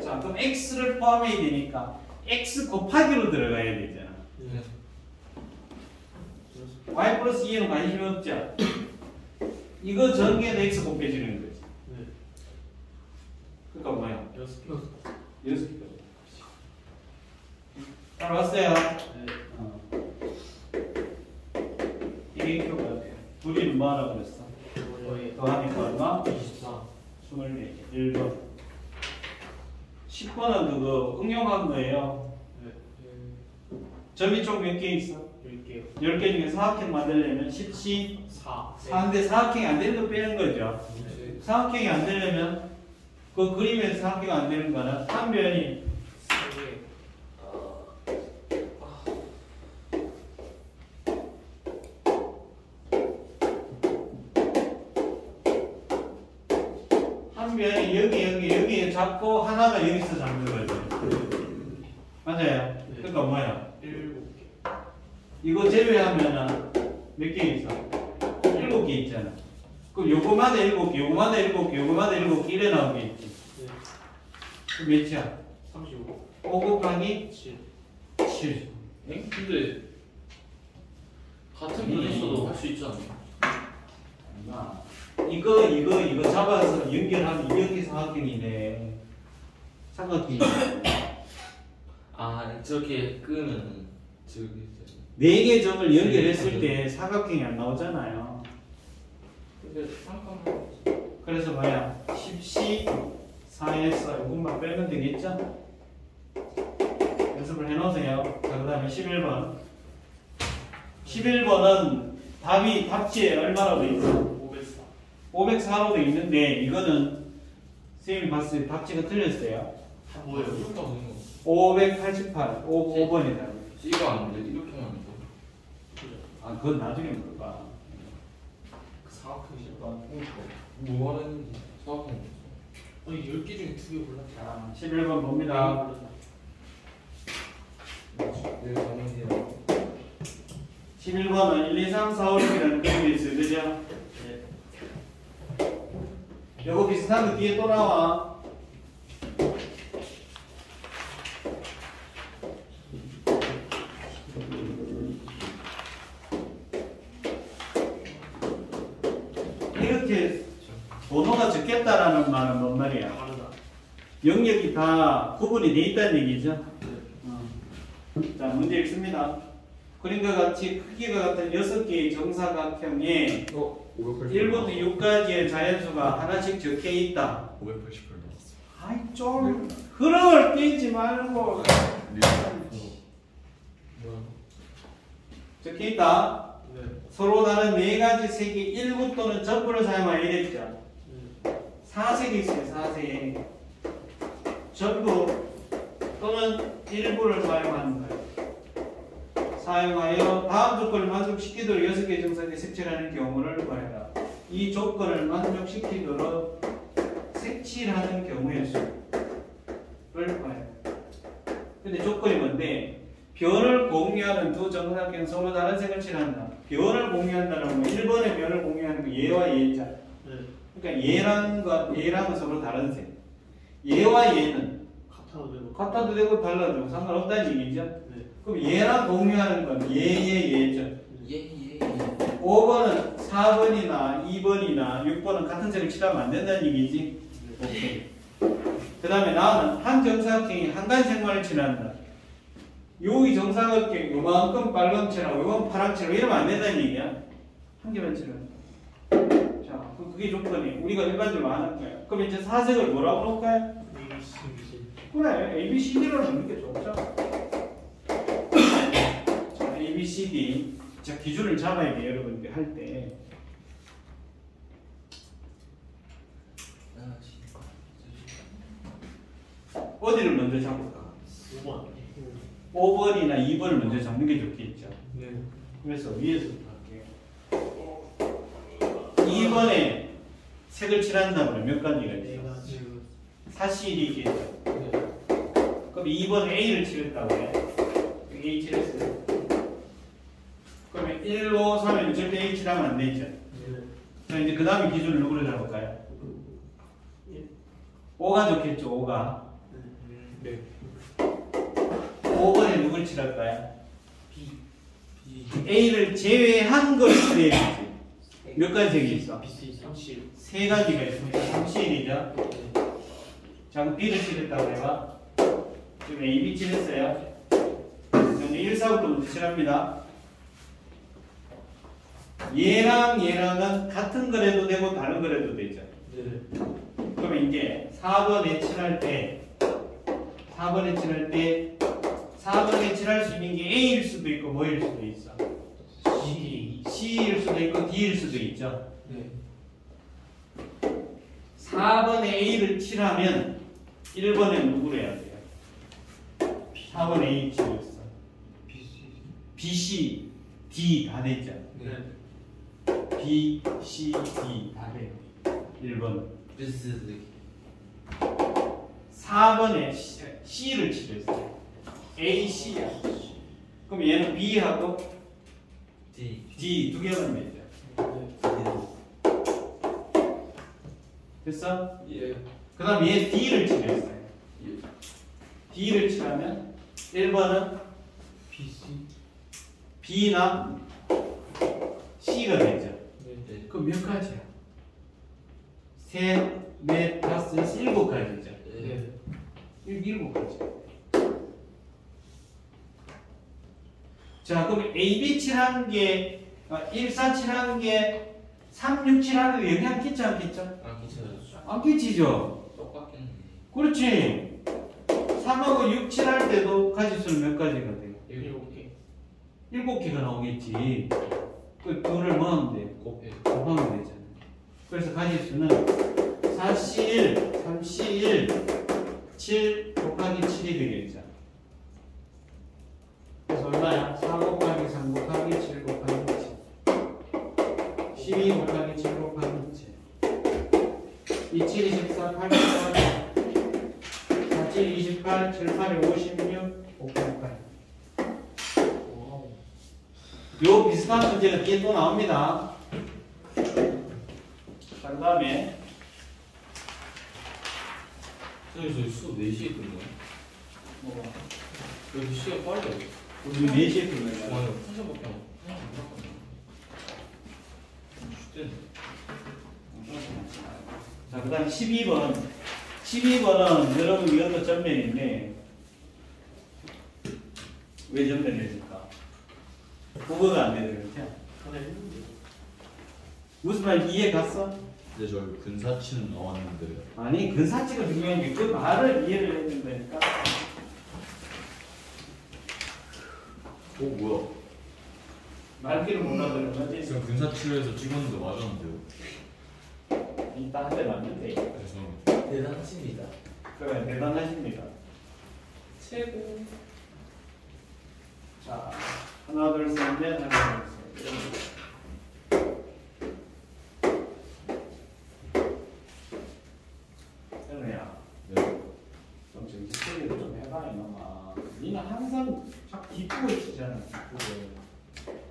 자, 그럼 X를 포함해야 되니까 X 곱하기로 들어가야 되잖아. 네. Y 플러스 2에는 관심이 없죠? 이거 전개도 X 곱해지는 거지. 네. 그러니까 뭐야? 6개. 6개. 따라왔어요? 네. 이게 Q가 돼요. 둘이는 뭐 하라고 그랬어? 더하니까 얼마? 24. 24개. 1번. 10번은 그거 응용한 거예요. 네. 점이 총 몇 개 있어? 10개요. 10개 중에 사각형 만들려면 10시 4. 4인데 사각형이 안 되는 거 빼는 거죠. 네. 사각형이 안 되려면 그 그림에서 사각형이 안 되는 거는 한 변이 3개. 한 변이 여기 잡고 하나가 여기서 잡는 거죠. 맞아요. 그러니까 뭐야? 7개. 이거 제외하면은 몇 개 있어? 7개 있잖아. 그럼 요거마다 7개, 요거마다 7개, 요거마다 7개 이래 나오겠지. 네. 그럼 몇이야? 35. 5 곱하기 7. 7. 엥? 근데 같은 분에서도 할 수 있지 않나요? 이거 잡아서 연결하면 이렇게 사각형이네. 삼각형이. 아 저렇게 끄면 저기 4개 점을 연결했을 때 사각형이 안 나오잖아요. 근데 잠깐만. 그래서 뭐야? 10시 4에서 이것만 빼면 되겠죠? 연습을 해놓으세요. 자, 그 다음에 11번. 11번은 답지에 얼마라고 돼 있어? 504로 돼 있는데 이거는 선생님이 봤을 때 답지가 틀렸어요. 뭐예요? 이렇게 하는 거. 588, 5번이다. 이거 안 돼. 이렇게 하면 안 돼. 아, 그건 나중에 물어봐. 그 사각형이 뭐 하는지 사각형. 아니 10개 중에 2개 골랐다. 자, 11번 봅니다. 네, 정리해요. 11번은 1, 2, 3, 4, 5, 6이라는 그림이 있어요. 그죠? 네. 요거 비슷한 거 뒤에 또 나와. 이렇게 번호가 적겠다라는 말은 뭔 말이야? 다르다. 영역이 다 구분이 돼 있다는 얘기죠. 자, 문제 읽습니다. 그림과 같이 크기가 같은 6개의 정사각형에 1부터 6까지의 자연수가 하나씩 적혀 있다. 588 나왔어. 아이 좀 흐름을 깨지 말고 적혀 있다. 네. 서로 다른 4가지 색의 일부 또는 전부를 사용하여 이랬죠. 4색이 있어요. 4색. 전부 또는 일부를 사용하는 거예요. 사용하여 다음 조건을 만족시키도록 6개의 정사각형에 색칠하는 경우를 구하라. 이 조건을 만족시키도록 색칠하는 경우의 수를 구하라. 근데 조건이 뭔데? 변을 공유하는 두 정사각형 서로 다른 색을 칠한다. 변을 공유한다는 건 1번의 변을 공유하는 거 얘와 얘자. 그러니까 얘랑은 서로 다른 색. 얘와 얘는 같아도 되고. 같아도 되고 달라도 되고 상관없다는 얘기죠. 네. 그럼 얘랑 공유하는 건 얘죠. 예. 5번은 4번이나 2번이나 6번은 같은 색을 칠하면 안 된다는 얘기지. 오케이. 그 다음에 나는 한 정사각형이 한 가지 색만을 칠한다. 여기 정사각형 요만큼 빨간 칠하고 요만큼 파란 칠하고 이러면 안 된다는 얘기야. 한 개만 칠한다. 자, 그게 조건이 우리가 일반적으로 하는 거야. 그럼 이제 사색을 뭐라고 놓을까요? 그래, A, B, C, D로 넣는 게 좋죠. 자, A, B, C, D. 자, 기준을 잡아야 돼요, 여러분들 할 때. 어디를 먼저 잡을까? 5번. 5번이나 2번을 먼저 잡는 게 좋겠죠. 네. 그래서 위에서부터 할게요. 2번에 색을 칠한다 그러면 몇 가지가 있어? 사실이 있겠죠. 네. 그럼 2번에 A를 칠했다고 해. 여기 A 칠했어요. 그러면 1, 5, 3은 절대 A 칠하면 안 되죠. 네. 자, 이제 그 다음에 기준을 누구로 잡을까요? 5가 좋겠죠, 5가. 네. 5번에 누굴 칠할까요? B. A를 제외한 걸 칠해야지. 몇 가지 색이 있어? BC 30. 세 가지가 있습니다. 31이죠. 자, 그럼 B를 칠했다고 해봐. 지금 A, B 칠했어요. 이제 1, 4부터 먼저 칠합니다. 얘랑은 같은 거래도 되고 다른 거래도 되죠. 네. 그러면 이제 4번에 칠할 때 4번에 칠할 수 있는 게 A일 수도 있고 뭐일 수도 있어? C일 수도 있고 D일 수도 있죠. 네. 4번에 A를 칠하면 1번에 누구를 해야 돼요? 4번에 A 칠했어. B, C, D 다 됐죠. 네. B, C, D 다 돼요. 1번. 4번에 C를 칠했어요. A, C야. 그럼 얘는 B하고 D 두 개만 되죠. 됐어? 예. 그 다음 얘 D를 칠했어요. D를 칠하면 1번은 BC. B나 C가 되죠. 네. 그럼 몇 가지야? 셋, 넷, 다섯, 여섯, 일곱 가지죠. 네. 일곱 가지. 자, 그럼 A, B 칠한 게 1, 4 칠한 게 3, 6 칠하는 데 영향 끼치 않겠죠? 안 끼치죠? 똑같겠네. 그렇지. 3하고 6 칠할 때도 가지수는 몇 가지가 돼요? 7개. 7개가 나오겠지. 그 둘을 뭐 하면 돼? 곱하면 되잖아. 그래서 가지수는 4C1, 3C1, 7 곱하기 7이 되겠죠. 그래서 얼마야? 4 곱하기 3 곱하기 7 곱하기 7. 12 곱하기 7 곱하기 7. 2, 7, 24, 8, 24, 4, 7, 28, 7, 8, 56, 5, 8. 요 비슷한 문제가 뒤에 또 나옵니다. 자, 그 다음에 저희 수업 4시에 끝나요? 뭐, 여기 시간 빨리. 우리 4시에 끝나요. 맞아요. 한시간밖에 안 자, 그 다음 12번. 12번은 여러분 이것도 전면인데, 왜 전면이었을까? 국어가 안 되는 거죠? 무슨 말 이해 갔어? 근데 저 근사치는 나왔는데 아니, 근사치가 중요한 게 그 말을 이해를 해야 된다니까. 뭐야? 말귀를 못 알아들은 거지? 지금 근사치로 해서 찍었는데 맞았는데요. 이따 한 대 맞는데. 죄송합니다. 대단하십니다. 그래, 대단하십니다. 최고. 자, 하나, 둘, 셋, 넷, 하나, 둘, 셋. 현우야, 네. 좀 정신적으로 좀 해봐, 이놈아. 니는 항상 자꾸 기쁘고 치잖아, 기쁘고.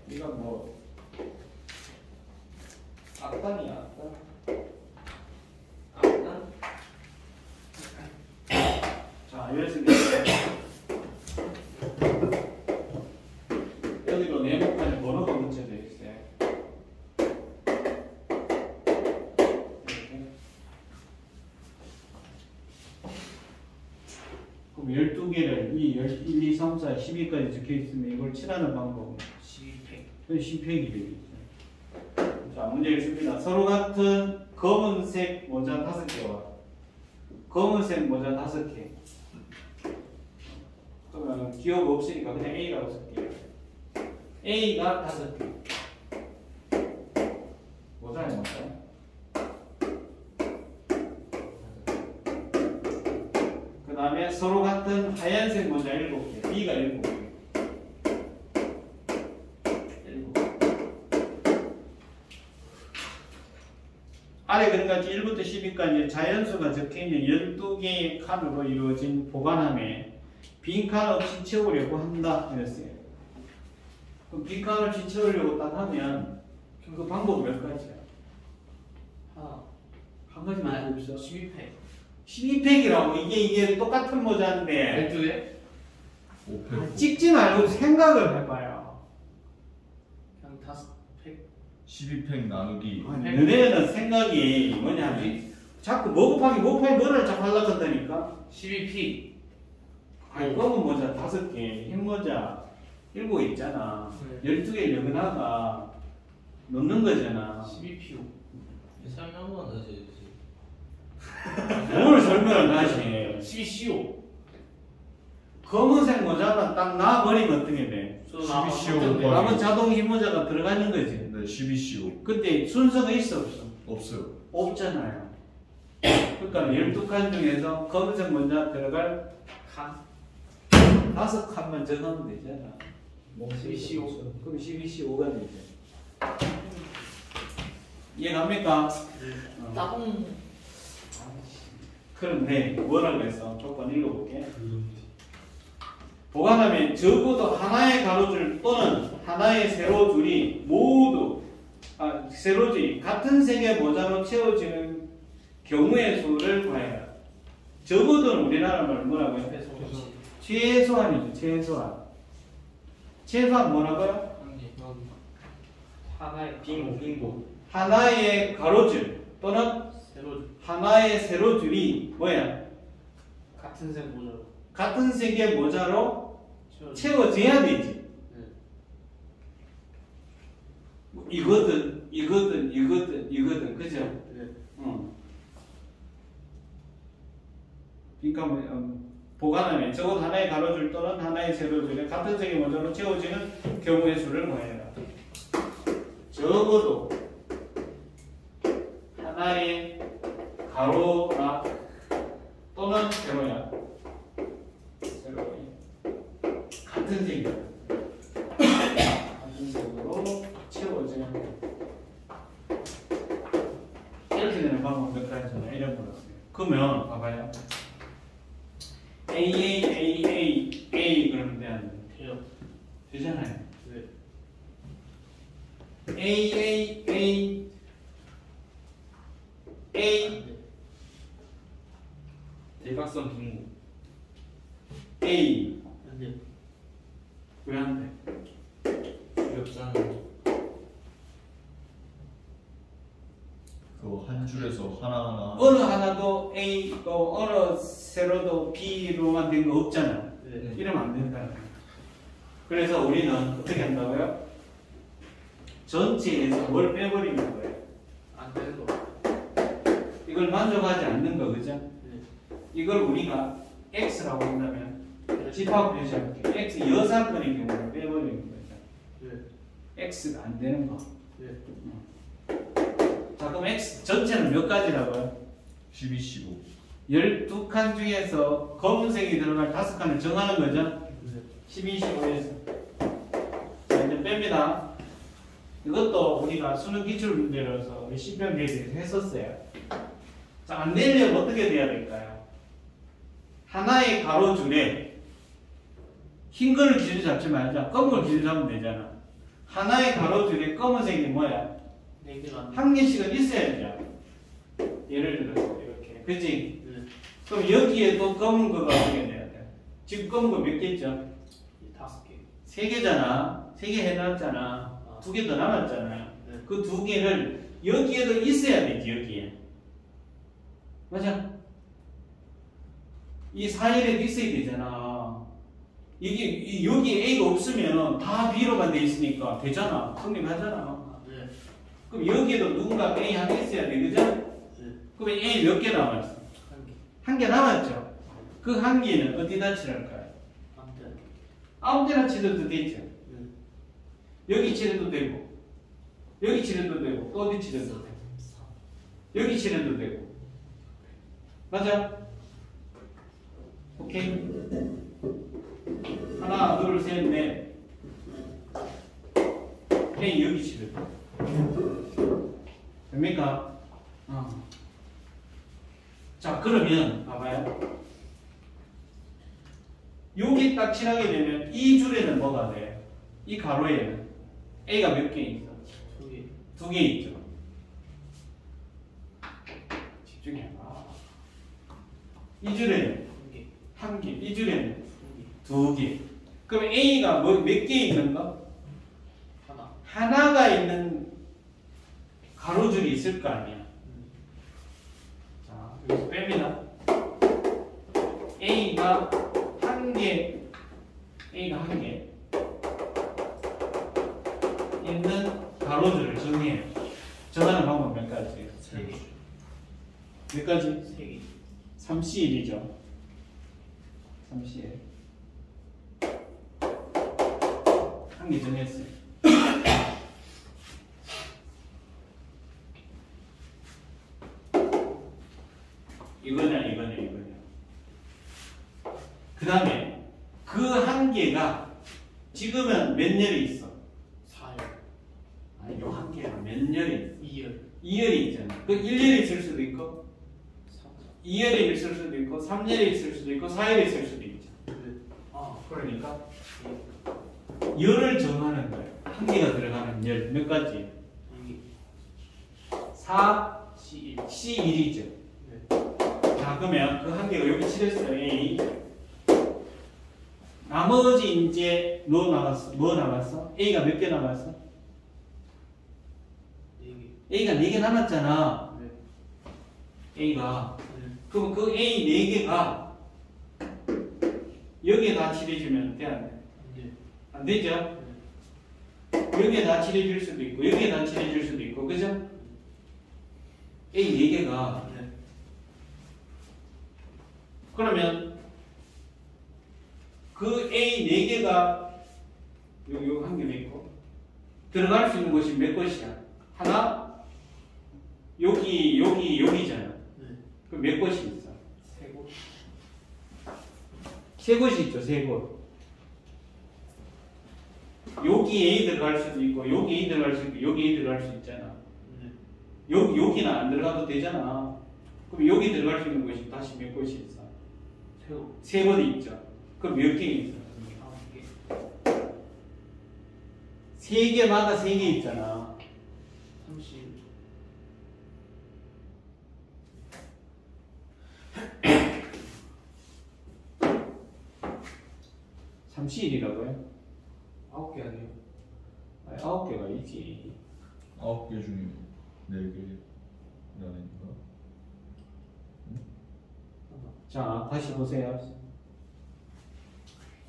네가 뭐 악당이야, 악당. 악당? 자, 여기서 여기로 네모칸에 번호가 묻혀져 있어요. 12개를 이 1, 2, 3, 4, 12까지 적혀 있으면 이걸 칠하는 방법은 12팩. 10팩이 되겠죠. 자, 문제를 씁니다. 서로 같은 검은색 모자 5개와 검은색 모자 5개. 그러면 기호가 없으니까 그냥 A라고 쓸게요. A가 5개. 모자에 모자. 그 다음에 서로 같은 하얀색 모자 7개. B가 7개. 아래 그러니까 1부터 10까지 자연수가 적혀있는 12개의 칸으로 이루어진 보관함에 빈칸 없이 채우려고 한다 이랬어요. 그럼 빈칸 없이 채우려고 딱 하면 그 방법 몇 가지야? 한 가지만 없어. 12팩. 12팩이라고 이게 똑같은 모자인데 12개? 5팩. 찍지 말고 생각을 해봐요. 그냥 5팩. 12팩 나누기. 아니, 너네는 생각이 뭐냐면 자꾸 뭐 곱하기 뭐를 자꾸 하려고 한다니까. 12P. 아니 검은 모자 5개, 흰 모자 7개 있잖아. 12개를 여기다가 넣는 거잖아. 12P. 설명만 하지. 뭘 설명을 하시? 12CO. 검은색 모자만 딱 놔버리면 어떻게 돼? 12CO. 남은 자동 흰 모자가 들어가는 거지. 네, 12CO. 근데 순서가 있어 없어? 없어요. 없잖아요. 그러니까 12칸 중에서 검은색 모자 들어갈 칸. 5칸만 적으면 되잖아. 12CO. 그럼 12CO5가 되죠. 이해갑니까? 따봉. 그런데 뭐라고 했어? 조건 읽어볼게. 보관함에 적어도 하나의 가로줄 또는 하나의 세로줄이 모두 세로줄이 같은 색의 모자로 채워지는 경우의 수를 구해라. 적어도는 우리나라 말로 뭐라고 해? 최소한이죠. 최소한. 최소한 뭐라고요? 하나의 빙고. 하나의 가로줄 또는 세로줄. 하나의 세로줄이 뭐야? 같은 색 모자로 같은 색의 모자로 채워져야 되지. 네. 이거든, 그죠? 네. 그러니까 보관함에 적어도 하나의 가로줄 또는 하나의 세로줄에 같은 색의 모자로 채워지는 경우의 수를 구해라. 적어도 하나의 가로나 또는 세로야. 같은 색이야. 같은 색으로 채워지는 이렇게 되는 방법 몇 가지잖아요. 이런 거였어요. 그러면 봐봐요. A 그러면 돼요. 되잖아요. 네. A 대각선 빙고. A 안 돼요. 왜 안 돼? 어렵잖아. 그 한 줄에서 하나하나. 어느 하나도 A고 어느 세로도 B로만 된 거 없잖아. 네. 이러면 안 된다. 그래서 우리는 어떻게 한다고요? 전체에서 뭘 빼버리는 거예요. 안 되는 거. 이걸 만족하지 않는 거, 그죠? 네. 이걸 우리가 X라고 한다면 집합 표시할게요. X 여사건의 경우는 빼버리는 거죠. 네. X가 안 되는 거. 네. 자, 그럼 X 전체는 몇 가지라고요? 12CO. 12칸 중에서 검은색이 들어갈 5칸을 정하는 거죠? 네. 12, 15에서. 자, 이제 뺍니다. 이것도 우리가 수능 기출 문제로서 우리 신변계에 대해서 했었어요. 자, 안 내려면 어떻게 돼야 될까요? 하나의 가로줄에 흰 거를 기준 잡지 말자. 검은 걸 기준 잡으면 되잖아. 하나의 가로줄에 검은색이 뭐야? 네 개가 안 돼. 한 개씩은 있어야 되잖아. 예를 들어서 이렇게. 그치? 네. 그럼 여기에 또 검은 거가 어떻게 돼야 돼? 지금 검은 거 몇 개 있죠? 5개. 3개잖아. 3개 해놨잖아. 2개 더 남았잖아요. 네. 그 2개를 여기에도 있어야 되지, 여기에. 맞아? 이 4L에 있어야 되잖아. 이게 여기 A가 없으면 다 B로만 돼 있으니까 되잖아. 성립하잖아. 네. 그럼 여기에도 누군가 A 하나 있어야 돼, 그죠? 네. 그럼 A 몇 개 남았어? 한 개. 한 개 남았죠. 그 한 개는 어디다 칠할까요? 아무튼. 아무 데나 칠해도 되죠. 네. 여기 칠해도 되고, 여기 칠해도 되고, 또 어디 칠해도 되고, 여기 칠해도 되고. 맞아? 오케이? 하나, 둘, 셋, 넷. A 여기 칠해도 돼. 됩니까? 자, 그러면 봐봐요. 여기 딱 칠하게 되면 이 줄에는 뭐가 돼? 이 가로에는 A가 몇 개 있어? 두 개. 두 개 있죠. 집중해봐. 이 줄에는 한 개. 한 개, 이 줄에는 한 개. 두 개. 그럼 A가 몇 개 있는 거? 하나. 하나가 있는 가로줄이 있을 거 아니야. 자, 여기서 뺍니다. A가 한 개, A가 한 개 있는 가로줄을 정해요. 정하는 방법 몇 가지? 세 개. 몇 가지? 세 개. 3C1이죠. 3C1. 한 개 정했어요. 이거냐, 이거냐, 이거냐. 그 다음에 그 한 개가 지금은 몇 열이 있어? 4열. 아니, 요 한 개가 몇 열이 있어? 2열. 2열이 있잖아. 그 1열이 있을 수도 있고, 3열. 2열이 있을 수도 있고, 3열이 있을 수도 있고, 4열이 있을 수도 있죠. 네. 그러니까 열을 정하는 거예요. 한 개가 들어가는 열 몇 가지? 4, C1. C1이죠. 네. 자, 그러면 그 한 개가 여기 칠했어요. A. 나머지 이제 뭐 남았어? A가 몇 개 남았어? 4개. A가 4개 남았잖아. 네. A가. 네. 그럼 그 A 4개가 여기에 다 칠해주면 돼, 안 돼? 네. 안 되죠? 여기에 다 칠해줄 수도 있고, 여기에 다 칠해줄 수도 있고, 그죠? A 4개가. 네. 그러면 그 A 4개가 요 한 개도 있고, 들어갈 수 있는 곳이 몇 곳이야? 하나, 여기잖아. 네. 그럼 몇 곳이 있어? 3곳. 세 곳이 있죠, 세 곳. 여기 A 들어갈 수도 있고, 여기 A 들어갈 수 있고, 여기 A 들어갈 수 있잖아. 네. 여기는 안 들어가도 되잖아. 그럼 여기 들어갈 수 있는 곳이 다시 몇 곳이 있어? 3곳. 세 곳이 있죠. 그럼 몇 개 있어? 5개. 세 개마다 세 개 있잖아. 30. 삼시일이라고요? 9개 아니에요? 아니, 9개가 있지. 9개 중에 4개라는 거. 자, 다시 보세요.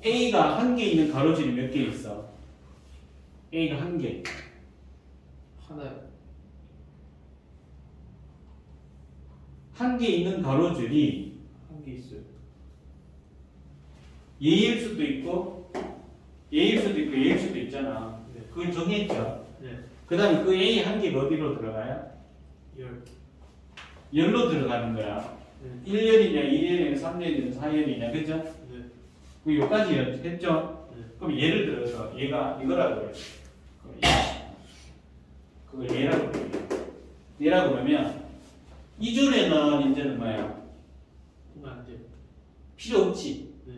A가 한 개 있는 가로줄이 몇 개 있어? A가 한 개. 하나요. 한 개 있는 가로줄이 한 개 있어요. 얘일 수도 있고, 얘일 수도 있고, 얘일 수도 있잖아. 네. 그걸 정했죠. 네. 그 다음에 그 A 한 개가 어디로 들어가요? 10. 열로 들어가는 거야. 네. 1열이냐, 2열이냐, 3열이냐, 4열이냐, 그죠? 네. 그 요까지 했죠? 네. 그럼 예를 들어서 얘가 이거라고 그래. 그걸 얘라고 그래. 얘라고 그러면 이 줄에는 이제는 뭐야? 보면 안 돼요. 필요 없지. 네.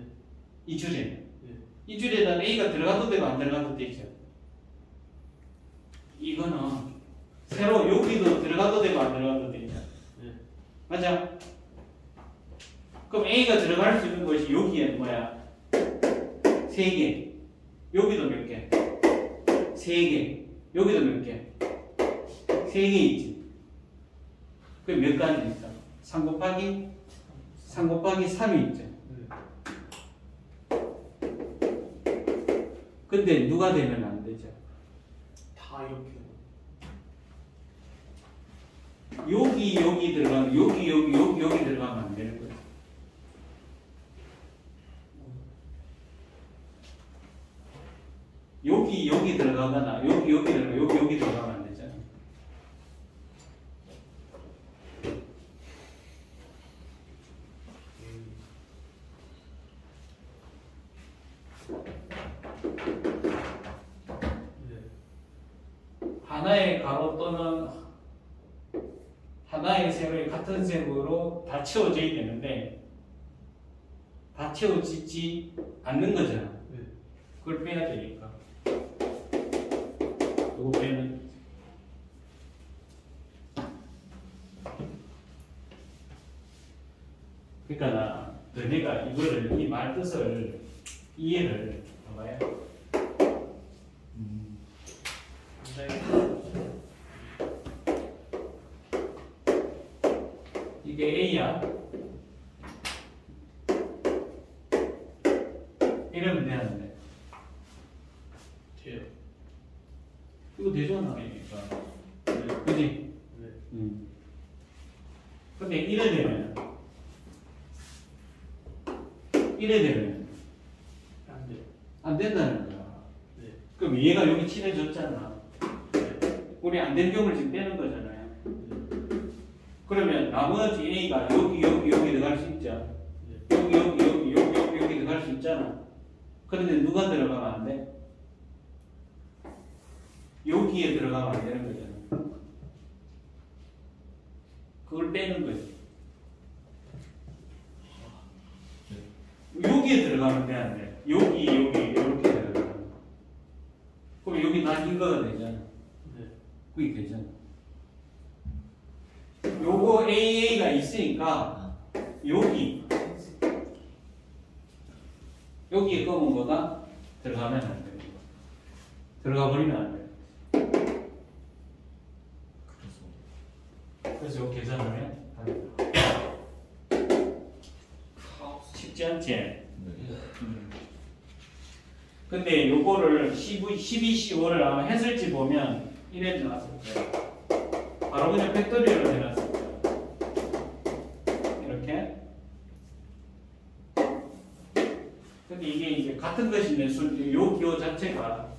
이 줄에는. 네. 이 줄에는 A가 들어가도 되고 안 들어가도 되죠. 이거는 새로 여기도 들어가도 되고 안 들어가도 되죠. 네. 맞아? 그럼 A가 들어갈 수 있는 곳이 여기에 뭐야? 3개. 여기도 몇 개? 3개. 여기도 몇 개? 3개 있지. 그럼 몇 가지 있어? 3 곱하기 3이 있죠. 근데 누가 되면 안 되죠. 다 이렇게. 여기 들어가면 여기 들어가면 안 되는 거예요. 여기 들어가거나 여기 들어가면 안 되잖아. 하나의 가로 또는 하나의 세로의 같은 세로로 다 채워져야 되는데 다 채워지지 않는 거잖아. 네. 그걸 빼야 되니까. 이거 빼면 그러니까 너네가 이거를 이 말 뜻을 이해를 봐봐요. 이게 A야. 이러면 되는데. 돼요. 이거 되잖아. 그러니까. 그지? 네. 근데 이래 되면 안 돼요. 안 된다는 거야. 네. 그럼 얘가 여기 칠해줬잖아. 네. 우리 안 된 경우를 지금 빼는 거잖아요. 네. 그러면 나머지 A가 여기 들어갈 수 있죠. 네. 여기 들어갈 수 있잖아. 그런데 누가 들어가면 안 돼? 여기에 들어가면 안 되는 거잖아. 그걸 빼는 거지. 여기에 들어가면 돼, 안 돼? 여기 이렇게 들어가면. 그럼 여기 다 인거가 되잖아. 네. 그게 되잖아. 요거 AA가 있으니까 여기에 검은 거가 들어가면 안 돼. 들어가 버리면 안 돼. 그래서 요 계산하면 안 돼. 쉽지 않지? 네. 근데 요거를 12, 15를 아마 했을지 보면 이래 나왔을 거예요. 바로 그냥 팩토리얼로 해놨을 거예요. 이렇게. 근데 이게 이제 같은 것이면 요 기호 자체가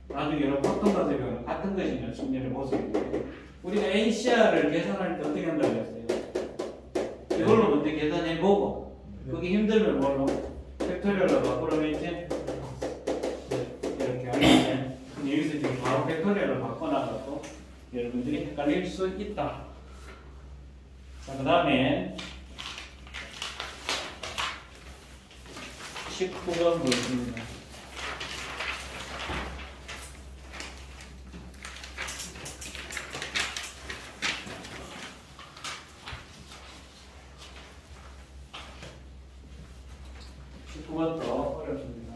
나중에 여러분 보통 과제는 같은 것이면 순위를 모습인데 우리가 NCR을 계산할 때 어떻게 한다고 했어요? 이걸로 먼저 계산해보고 그게 힘들면 뭘로? 팩토리얼로 바꾸라고 했지? 이렇게 하는데 근데 여기서 지금 바로 팩토리얼로 바꿔놔갖고 여러분들이 헷갈릴 수 있다. 자, 그 다음에 19번 보겠습니다. 그것도 어렵습니다.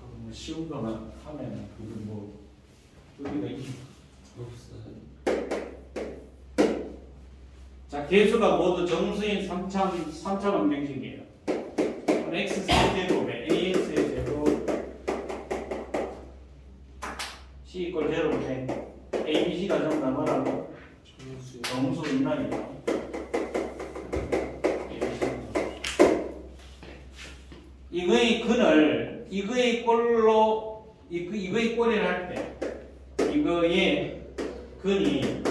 뭐 쉬운 거만 하면 그게 뭐 의미가 없어요. 자, 개수가 모두 정수인 3차 방정식이에요. x 세제곱에 ax의 제곱 c 이퀄 0인데 a, b, c가 전부 다 뭐라고? 정수 인락이에요. 이거의 근을 이거의 꼴을 할 때 이거의 근이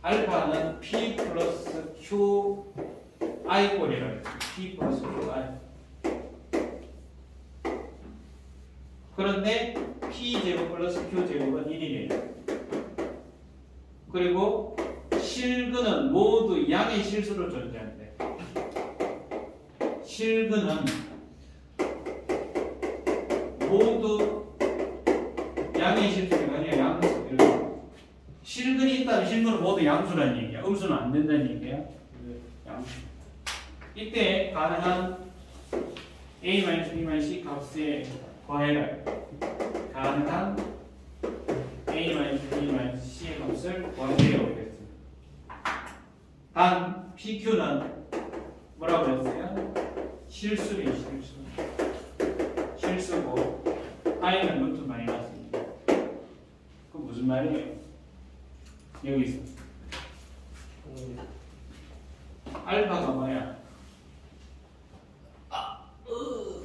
알파는 p 플러스 q i 꼴이라고 했어요. p 플러스 q i. 그런데 p 제곱 플러스 q 제곱은 1이래요. 그리고 실근은 모두 양의 실수로 존재한대. 실근은 모두 양의 실수가 아니라 양수. 실근이 있다면 실근은 모두 양수라는 얘기야. 음수는 안 된다는 얘기야. 양수. 이때 가능한 a-b-c 값의 과해를 가능한 a-b-c의 값을 과해라고 했습니다. 단 PQ는 뭐라고 했어요? 실수래요, 실수고 I는 루트 마이너스입니다. 그럼 무슨 말이에요? 여기서 알파가 뭐야?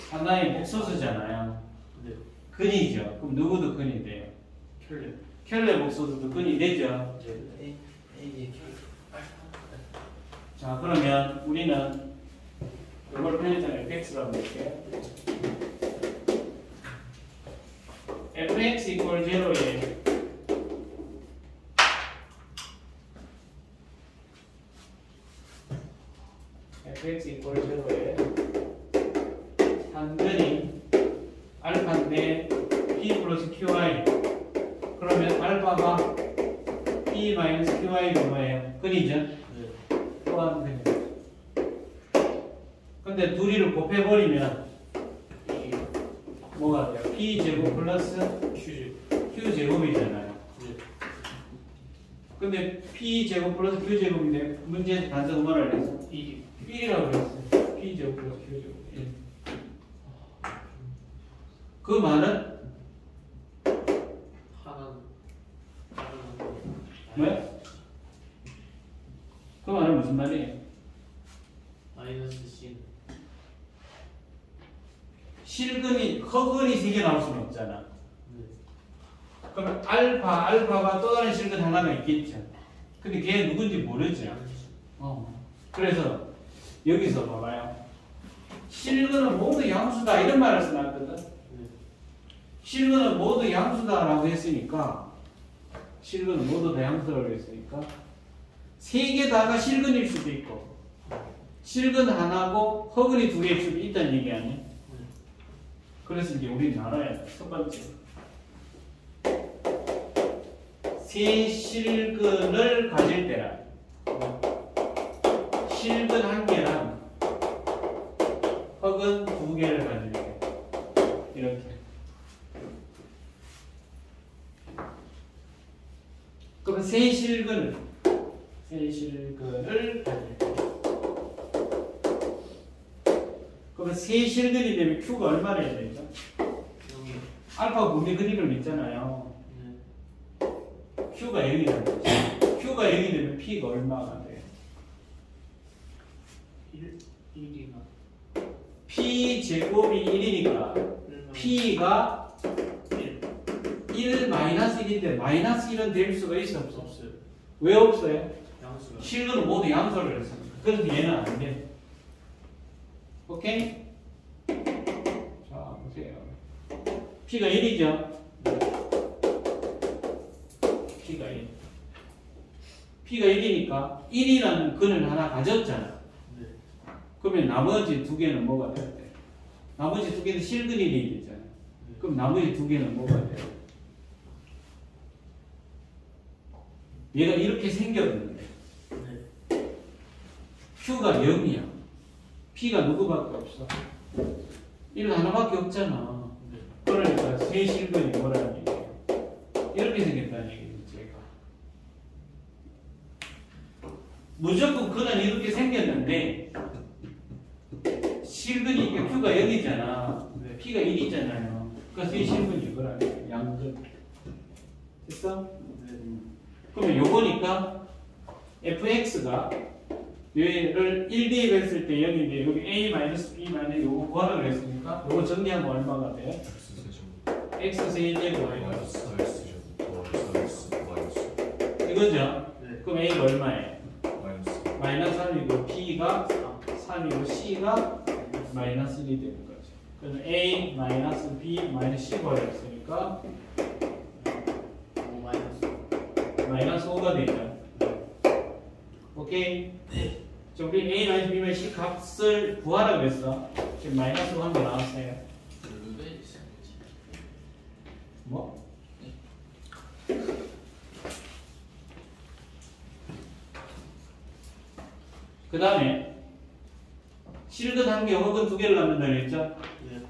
하나의 복소수잖아요. 네. 근이죠. 그럼 누구도 근이 돼요? 켤레. 켈레 복소수도 근이 되죠. 네. A 자, 그러면 우리는 이걸 편의점 fx라고 볼게요. fx equal 0에 fx equal 0에 한근이 알파인데 p 플러스 qi 그러면 알파가 p 마이너스 qi가 뭐예요? 근이죠? 네. 또한 근이죠. 근데 둘이를 곱해버리면 뭐가 돼요? p 제곱 플러스 q 제곱이잖아요. 네. 근데 p 제곱 플러스 q 제곱인데 문제 단서가 뭐라 그랬어? 1이라고 그랬어요. p 제곱 플러스 q 제곱. 1. 그 말은 왜? 그 말은 무슨 말이에요? 마이너스 C. 실근이 허근이 3개 나올 수는 없잖아. 네. 그러면 알파가 또 다른 실근 하나가 있겠죠. 근데 걔 누군지 모르죠. 그래서 여기서 봐봐요. 실근은 모두 양수다 이런 말을 써놨거든. 네. 실근은 모두 양수다라고 했으니까 실근은 모두 다 양수라고 했으니까 3개 다가 실근일 수도 있고 실근 하나고 허근이 2개일 수도 있다는 얘기 아니야? 그래서 이제 우리는 알아야 돼. 첫 번째 세 실근을 가질 때라 실근 1개랑 허근 2개를 가질 때 이렇게 그러면 세 실근을 가질 때 그러면 세 실근이 되면 Q가 얼마나 해야 되죠? 여기. 알파 분리 그림을 있잖아요. 네. Q가 0이라는 거죠. Q가 0이 되면 P가 얼마가 돼요? 1이나. P 제곱이 1이니까 P가 1 마이너스 1인데 마이너스 1은 될 수가 있어 없어? 없어요. 왜 없어요? 양수가. 실근은 모두 양수를 했습니다. 그래서 얘는 안 돼. 오케이? 자, 보세요. P가 1이죠? P가 1. P가 1이니까 1이라는 근을 하나 가졌잖아. 네. 그러면 나머지 2개는 뭐가 돼야 돼? 나머지 2개는 실근이 돼야 되잖아. 그럼 나머지 2개는 뭐가 돼요? 얘가 이렇게 생겼는데 네. Q가 0이야. P가 누구밖에 없어? 1 하나밖에 없잖아. 네. 그러니까 세 실근이 뭐라는 얘기예요? 이렇게 생겼다는 얘기예요. 제가 무조건 근은 이렇게 생겼는데 실근이 이게 Q가 0이잖아. 네. P가 1이잖아요. 그러니까 세 실근이 이거라는 얘기예요. 양근. 됐어? 네. 그러면 요거니까 fx가 얘를 1 대입했을 때 0인데 여기 a 마이너스 b 마이너스 요거 구하라고 했으니까 요거 정리하면 얼마가 돼요? x 세제곱 마이너스 4x 마이너스 이거죠? 네. 그럼 a가 얼마예요? 마이너스 마이너스 3이고 b가 3이고 c가 마이너스 1이 되는 거죠. 그러면 a 마이너스 b 마이너스 c 구하였으니까 5 마이너스. 마이너스 5가 되죠. 오케이? 자, 우리 a 마이너스 b 마이너스 c 값을 구하라고 했어. 지금 마이너스 5 한 개 나왔어요. 뭐? 그 다음에 실근 1개, 허근 2개를 갖는다 그랬죠? 네.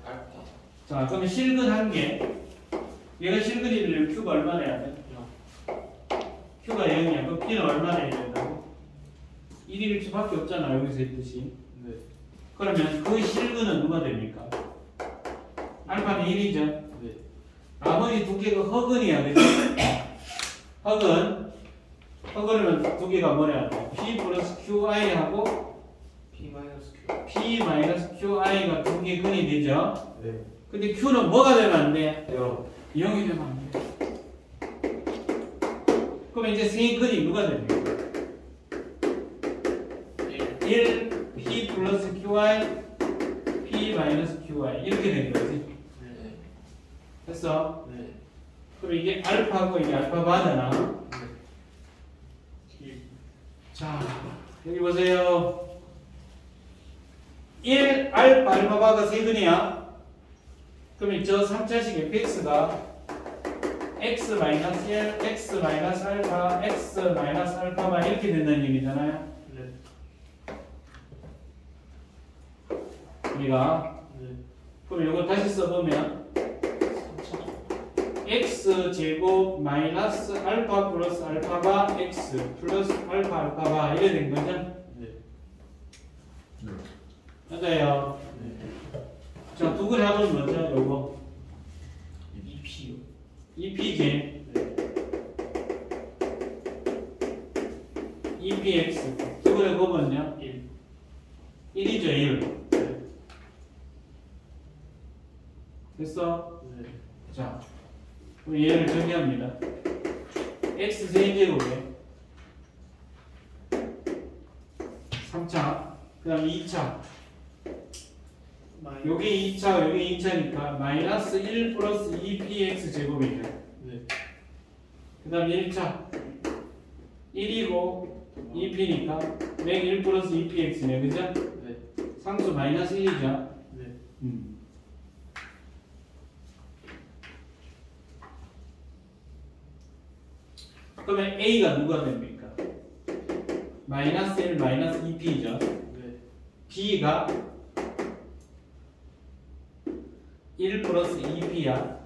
자, 그러면 실근 1개 얘가 실근이 되려면 Q가 얼마나 해야 돼? Q가 0이야. 그럼 P는 얼마나 해야 된다고? 1 길이일 수밖에 없잖아. 여기서 했듯이. 네. 그러면 그 실근은 누가 됩니까? 알파는 1이죠. 네. 나머지 두 개가 허근이야. 그죠? 허근이면 두 개가 뭐래야 돼? P 플러스 QI하고 P 마이너스 Q. P 마이너스 QI가 두 개 근이 되죠? 네. 근데 Q는 뭐가 되면 안 돼? 0. 0이 되면 안 돼. 그럼 이제 세 근이 누가 됩니까? 1 P 플러스 QI P 마이너스 QI 이렇게 된 거지. 네. 됐어? 네. 그럼 이게 알파고 이게 알파바잖아. 네. 자, 여기 보세요. 1 알파바가 세 근이야. 그러면 저 3차식 fx가 x 마이너스 1, x 마이너스 알파, x 마이너스 알파만 이렇게 된다는 얘기잖아요. 네. 우리가 네. 그럼 이거 다시 써보면 x 제곱 마이너스 알파 플러스 알파바 x 플러스 알파 알파바 이래 된 거죠? 네. 네. 맞아요. 네. 자, 두 근 합은 뭐죠? 요거 2P요. 2p지. 네. 2px 두 근의 곱은요? 1. 1이죠. 1 네. 됐어? 네. 자, 그럼 얘를 정리합니다. x 세제곱에 3차, 그 다음 2차. 요게 2차, 요게 2차니까 마이너스 1 플러스 2px 제곱이죠. 네. 그 다음 1차 1이고 2p니까 맥 1 플러스 2px네, 그죠? 네. 상수 마이너스 1이죠. 네. 그러면 a가 누가 됩니까? 마이너스 1 마이너스 2p죠. 네. b가 1 플러스 2p야.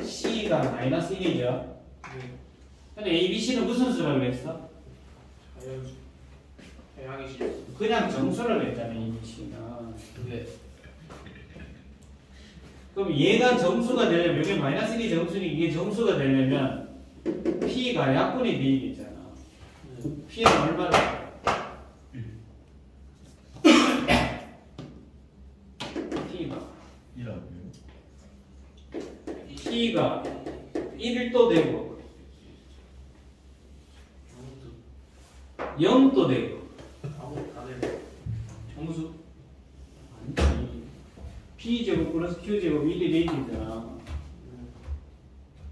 c가 마이너스 1이죠. 네. 근데 a, b, c는 무슨 수라고 그랬어? 자연수. 다양한 실수. 그냥 정수라고 했잖아, a, b, c는. 네. 그럼 얘가 정수가 되려면, 여기 마이너스 1이 정수니 이게 정수가 되려면 p가 약분이 되겠잖아. 네. p는 얼마나? p가 1 아니에요? p가 1도 되고 0도 되고 아무 다 되네. 정수 아니지. p제곱 플러스 q제곱 1이 되있잖아.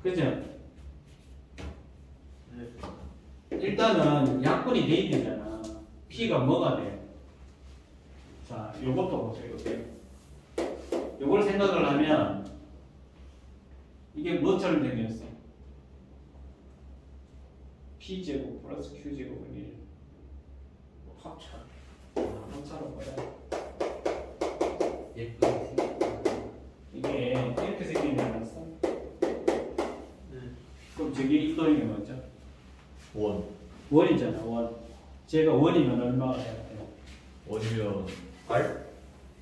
그죠? 네. 일단은 약분이 돼 있잖아. p가 뭐가 돼? 자, 요것도 보세요. 요걸 생각을 하면 이게 뭐처럼 생겼어? p제곱 플러스 q제곱은 1. 합차. 합차로 뭐야? 예쁘게 생겼다. 이게 이렇게 생기지 않았어? 네. 그럼 저기 이동이 뭐죠? 1. 원이잖아, 원. 제가 원이면 얼마가 돼야 돼? 1이면 8?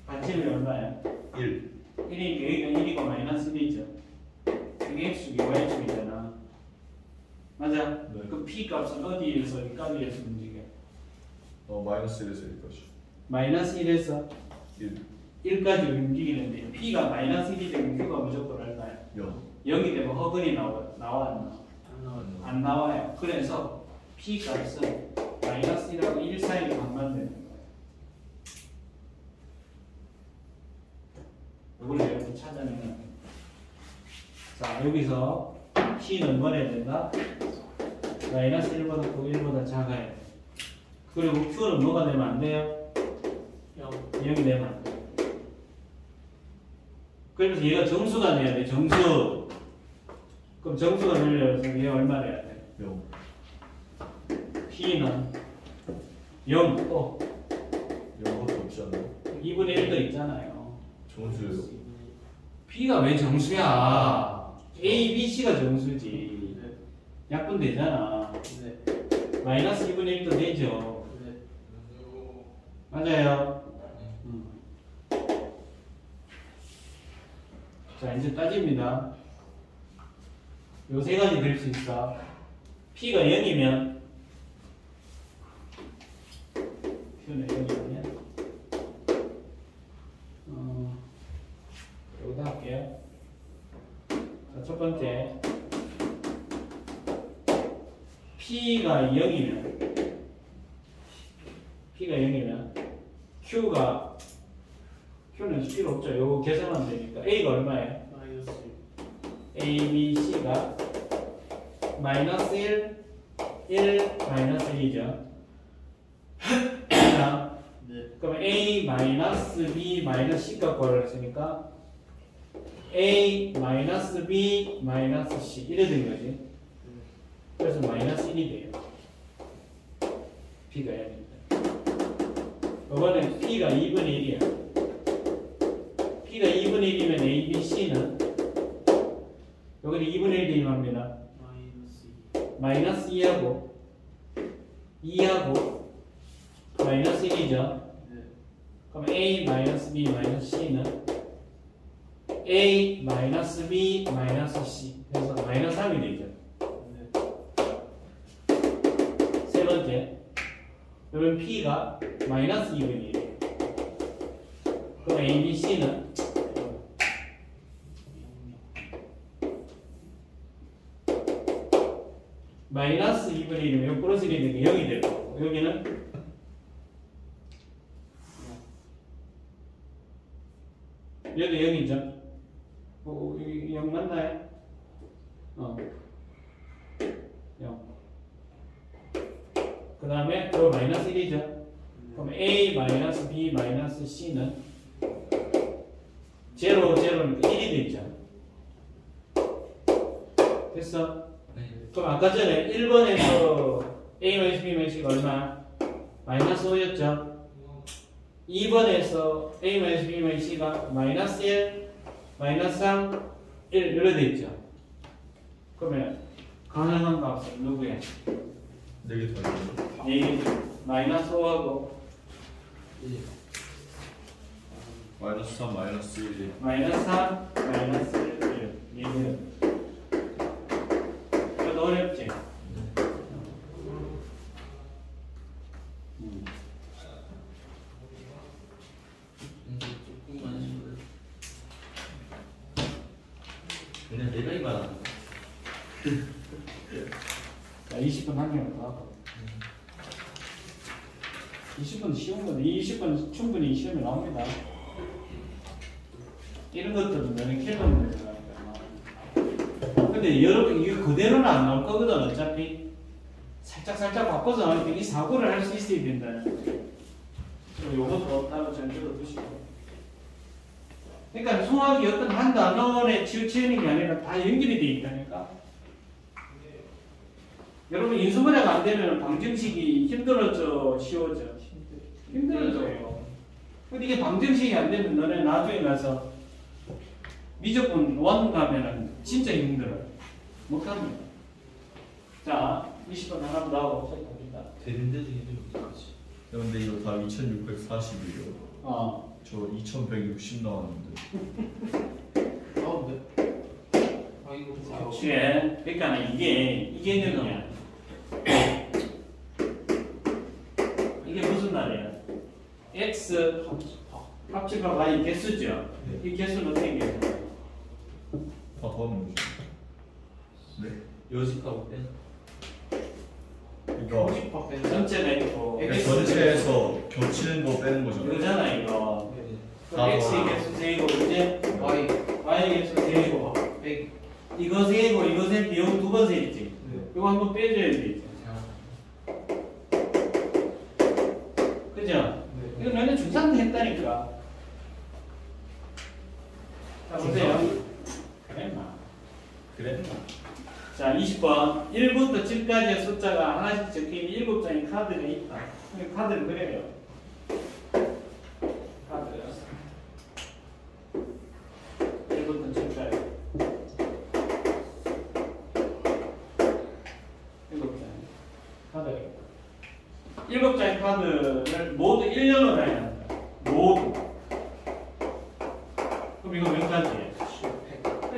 반지름이 얼마야? 1. 1이니까 여기가 1이고 마이너스 1이죠. 이게 x축이 y축이잖아. 맞아? 네. 그 p 값은 어디에서 어디까지에서 움직여? 마이너스 1에서 1까지. 마이너스 1에서 1. 1까지 움직이는데 p가 마이너스 1이 되면 q가 무조건 얼마야? 0. 0이 되면 허근이 나와 안 나와? 안 나와요. 안 나와요. 그래서 p 값은 마이너스 1하고 1 사이에 반반되는 거예요. 이걸 여러분 찾아내면 돼요. 자, 여기서 p는 뭐래야 된다? 마이너스 1보다 크고 1보다 작아야 돼. 그리고 q는 뭐가 되면 안 돼요? 0이 되면 안 돼. 그래서 얘가 정수가 돼야 돼. 정수. 그럼 정수가 되려면 얘 얼마 돼야 돼? 0. p는 0 또 0밖에 없지 않나요? 2분의 1도 있잖아요. 정수예요. p가 왜 정수야? a, b, c가 정수지. 네. 약분 되잖아. 네. 마이너스 2분의 1도 되죠. 네. 맞아요. 자, 이제 따집니다. 요 세 가지 될 수 있어. P가 0이면 Q는 0이면 여기다 할게요. 자, 첫 번째 P가 0이면 Q는 필요 없죠. 요거 계산하면 되니까 A가 얼마예요? 마이너스 A, B, C가 마이너스 1, 마이너스 1이죠. 자, 네. 그러면 A 마이너스 B 마이너스 C가 구하라고 했으니까 A 마이너스 B 마이너스 C 이래 된 거지. 그래서 마이너스 1이 돼요. B가 0입니다. 이번엔 P가 2분의 1이야. P가 2분의 1이면 A, B, C는 여기는 2분의 1 대입합니다. 마이너스 2하고 2하고 마이너스 1이죠. 네. 그럼 A 마이너스 B 마이너스 C는 A 마이너스 B 마이너스 C 그래서 마이너스 3이 되죠. 네. 세 번째 그러면 P가 마이너스 2분의 1 그럼 A, B, C는 마이너스 2분의 1이면 여기 플러스 1이 되니까 0이 될 거고 여기는 얘도 0이죠. 0 맞나요? 0. 그 다음에 또 마이너스 1이죠. 그럼 A 마이너스 B 마이너스 C는 0, 0니까 1이 되죠. 됐어? 네. 그럼 아까 전에 1번에서 A 마이너스 B 마이너스 C가 얼마? 마이너스 5였죠. 2번에서 A 마이너스 B 마이너스 C가 마이너스 1, 마이너스 3, 1 이렇게 돼 있죠. 그러면 가능한 값은 누구야? 4개 더해요. 이 마이너스 5하고 마이너스 3 마이너스 1이 마이너스 3, 마이너스 1 얘는 이거 어렵지? 조금만 쉬어요. 그냥 내가 이만 자, 20분 한 명을 더 하고 20분 쉬운 건데 20분 충분히 시험에 나옵니다. 이런 것들은 너는 킬러 문제라니까. 근데 여러분 이거 그대로는 안 나올 거거든. 어차피 살짝 바꿔서 나올 때 이 사고를 할 수 있어야 된다. 요것도 따로 전제로 두시고. 그러니까 수학이 어떤 한 단원에 치우치는 게 아니라 다 연결이 돼 있다니까. 여러분 인수분해가 안 되면 방정식이 힘들어져, 쉬워져? 힘들어져요. 근데 이게 방정식이 안 되면 너네 나중에 가서 미적분 원 가면은 진짜 힘들어요. 못합니다. 자, 20번 하나 더 하고 시작합니다. 되는데도 이제 어떡하지? 근데 이거 다 2640이에요. 저 2160 나왔는데. 네. 아 이거 그치. 그러니까 이게 개념이야. 이게 무슨 말이야? x 합집하고 y 개수죠. 이 개수는 어떻게 돼요? 다 더하면 되죠. 네. 요식하고 빼. 이거 전체가 있고 그러니까 전체에서 겹치는 거 빼는 거잖아요. 이거잖아 이거. 아, x 개수 세고 이제 y y 개수 세고 이거 세고 이거 세 비용 두 번 세있지. 이거 한번 빼줘야 되지. 그죠? 이거 너네 중3도 했다니까. 자 보세요. 그랬나? 그래? 자 20번 1부터 7까지의 숫자가 하나씩 적혀있는 7장의 카드가 있다. 카드를 그려요. 카드 1부터 7까지 7장 카드가 있다. 7장의 카드를 모두 1년으로 해야 한다. 모두. 그럼 이거 몇 가지예요?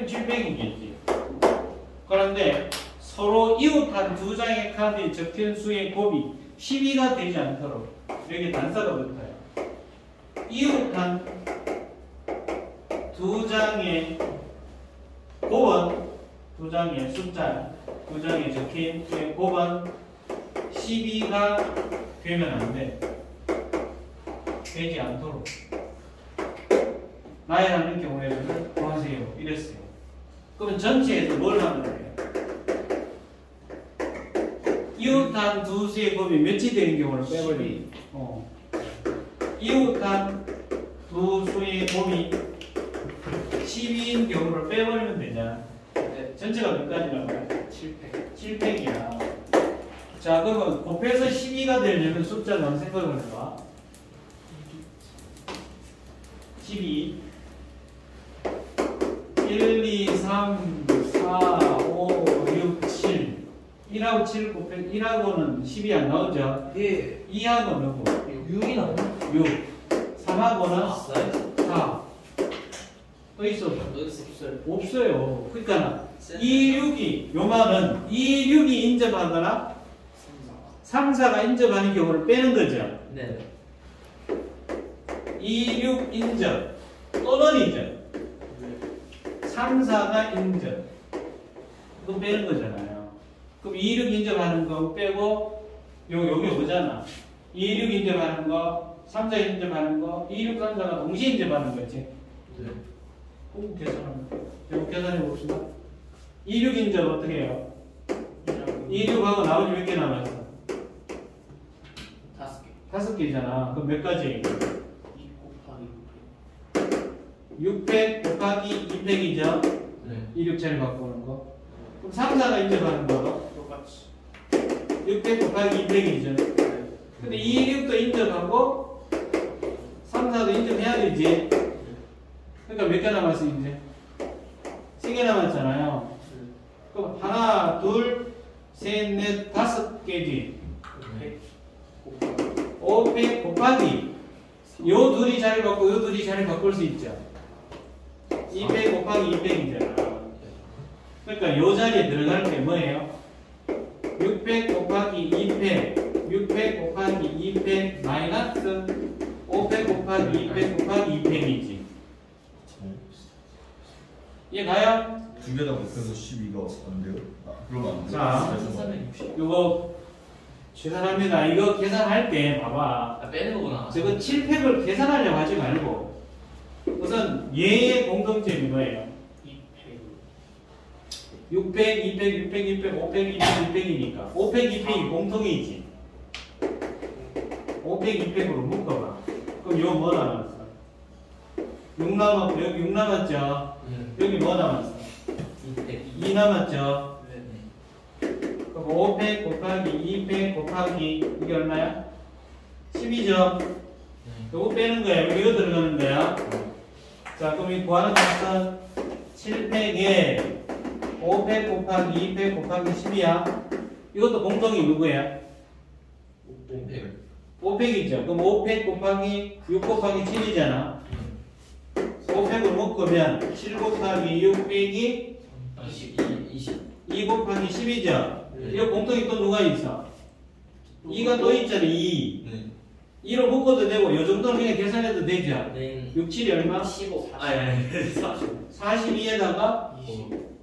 700이겠지. 그런데 서로 이웃한 2장의 카드에 적힌 수의 곱이 12가 되지 않도록 여기 단서가 붙어요. 이웃한 2장의 곱은 2장의 숫자 2장에 적힌 수의 곱은 12가 되면 안 돼. 되지 않도록 나열하는 경우에는 구하세요. 이랬어요. 그러면 전체에서 뭘 하면 돼요? 이웃한 두 수의 곱이 몇이 되는 경우를 빼버리. 이웃한 두 수의 곱이 12인 경우를 빼버리면 되냐? 전체가 몇 가지라고요? 7팩이야. 자, 그러면 곱해서 12가 되려면 숫자를 한번 생각을 해봐. 12 1, 2, 3, 4, 5, 6, 7 1하고 7 곱해 1하고는 10이 안 나오죠? 예. 2하고는 뭐? 6이 나오네. 6 3하고는 4 또 있어? 없어요. 없어요. 그러니까 2, 6이 요 말은 2, 6이 인접하거나 3, 4가 인접하는 경우를 빼는 거죠. 네. 2, 6 인접 또는 인접 3, 4가 인접 이거 빼는 거잖아요. 그럼 2, 6 인접하는 거 빼고 여기 오잖아. 2, 6 인접하는 거 3, 4 인접하는 거 2, 6, 3, 4가 동시에 인접하는 거지. 네. 꼭 계산하면 돼요. 이거 계산해 봅시다. 2, 6 인접 어떻게 해요? 2, 6하고 나머지 몇 개 남았어? 5개. 5개잖아. 그럼 몇 가지? 2 곱하기 6팩 곱하기 2팩이죠? 네. 2, 6차를 바꾸는 거. 그럼 3, 4가 인접하는 거 똑같이. 6팩 곱하기 2팩이죠? 네. 근데 2, 6도 인접하고 3, 4도 인접해야 되지? 그러니까 몇 개 남았어 이제? 3개 남았잖아요. 그럼 하나, 둘, 셋, 넷, 5개지? 5팩 곱하기 요 둘이 자리 바꾸고 요 둘이 자리 바꿀 수 있죠? 2팩 곱하기 2팩이잖아. 그러니까 요 자리에 들어가는 게 뭐예요? 6팩 곱하기 2팩 6팩 곱하기 2팩 마이너스 5팩 곱하기 2팩 곱하기 2팩이지. 이해 가요? 두 개 다 곱해서 12가 안 돼요? 그러면 안 돼요? 자. 1360. 요거 계산합니다. 이거 계산할 때 봐봐. 아, 빼는 거구나. 저거 7팩을 계산하려고 하지 말고 우선 얘의 공통점이 뭐예요? 6팩, 2팩, 6팩, 6팩, 5팩, 2팩, 2팩이니까 5팩, 2팩이 공통이지. 5팩, 2팩으로 묶어봐. 그럼 요 뭐 남았어? 6 남았고 여기 6 남았죠? 여기 뭐 남았어? 2 남았죠? 그럼 5팩 곱하기 2팩 곱하기 이게 얼마야? 10이죠? 요거 빼는 거예요. 이거 들어가는 거야. 자, 그럼 이 구하는 값은 7팩에 5팩 곱하기 2팩 곱하기 10이야. 이것도 공통이 누구야? 5팩이죠. 그럼 5팩 곱하기 6 곱하기 7이잖아. 5팩을 묶으면 7 곱하기 6 빼기 2 곱하기 10이죠. 이거 공통이 또 누가 있어? 2가 또 있잖아. 2. 2로 묶어도 되고 이 정도는 그냥 계산해도 되죠. 6, 7이 얼마? 15. 42에다가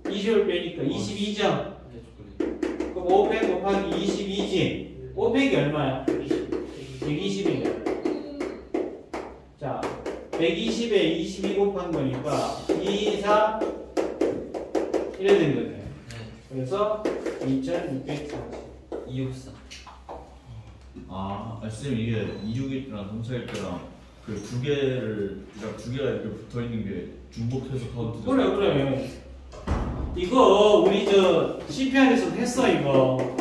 20을 빼니까 22죠. 그럼 500 곱하기 22지. 500이 얼마야? 120이네. 자, 120에 22 곱한 거니까 2, 4 이래 된 거죠. 그래서 2640. 264. 쌤 이게 261이랑 341이랑 그 두 개를 그러니까 두 개가 이렇게 붙어 있는 게 중복해서 카운트. 그래. 이거 우리 저 CPR에서도 했어 이거.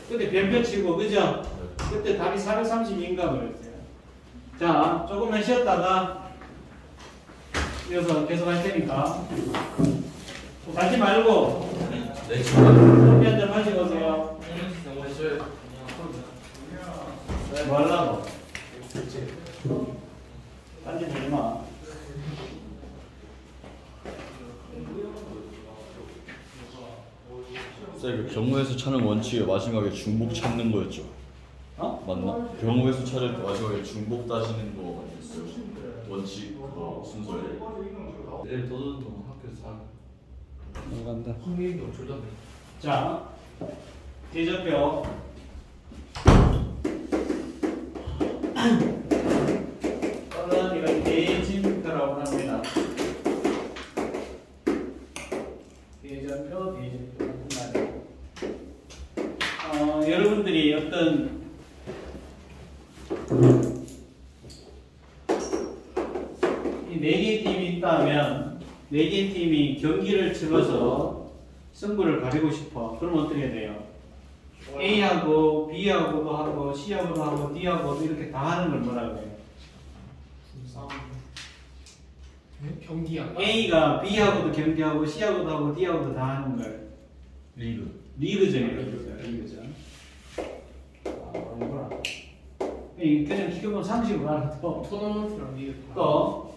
그때 변표 치고 그죠? 그때 답이 432인가 그랬어요. 자, 조금만 쉬었다가 이어서 계속 할 테니까 가지 말고 커피 한잔 마시고 오세요. 너무 싫어요. 뭐 하려고? 둘째. 딴짓 하지 마. 그 경우에서 찾는 원칙의 마지막에 중복 찾는 거였죠. 어? 맞나? 경우에서 찾을 때 마지막에 중복 따지는 거 있어요. 원칙 그거 순서에. 내일 도전동 학교에서 사. 넘어간다. 흥미도 졸다. 자, 대전표. 또는 이걸 대진표라고 합니다. 대전표, 대진표 같은 말이에요. 여러분들이 어떤 이 4개의 팀이 있다면 4개의 팀이 경기를 치러서 승부를 가리고 싶어. 그럼 어떻게 돼요? A하고 B하고도 하고 C하고도 하고 D하고도 이렇게 다 하는 걸 뭐라고 해요? 경기야. A가 B하고도 경기하고 C하고도 하고 D하고도 다 하는 걸 리그전이라고 해요. 리그전. 이거라. 그냥 기본 상식으로 알아도 토너먼트랑 리그. 또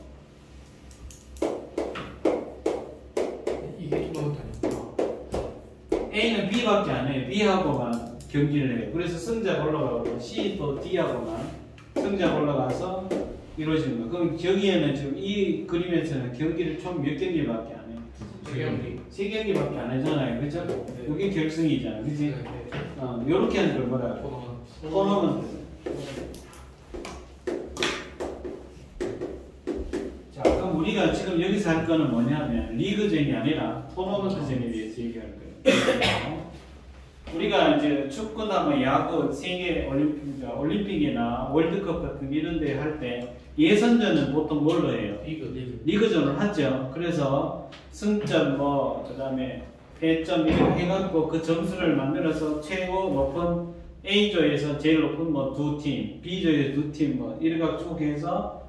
이게 토너먼트 아니야? A는 B밖에 안 해요. B하고만 경기를 해요. 그래서 승자가 올라가고 C 또 D하고만 승자가 올라가서 이루어지는 거예요. 그럼 저기에는 지금 이 그림에서는 경기를 총 몇 경기밖에 안 해요? 3경기. 3경기밖에 안 하잖아요. 그죠? 네. 이게 결승이잖아. 그지? 네. 요렇게 하는 걸 뭐라 해요? 토너먼트. 자, 그럼 우리가 지금 여기서 할 거는 뭐냐면 리그전이 아니라 토너먼트전에 대해서 얘기할 거예요. 우리가 이제 축구나 뭐 야구, 세계 올림픽이나 월드컵 같은 이런 데 할 때 예선전은 보통 뭘로 해요? 리그전을 하죠. 그래서 승점 그다음에 패점 이렇게 해갖고 그 점수를 만들어서 최고 높은 A조에서 제일 높은 두 팀, B조에서 2팀 이래갖고 쭉 해서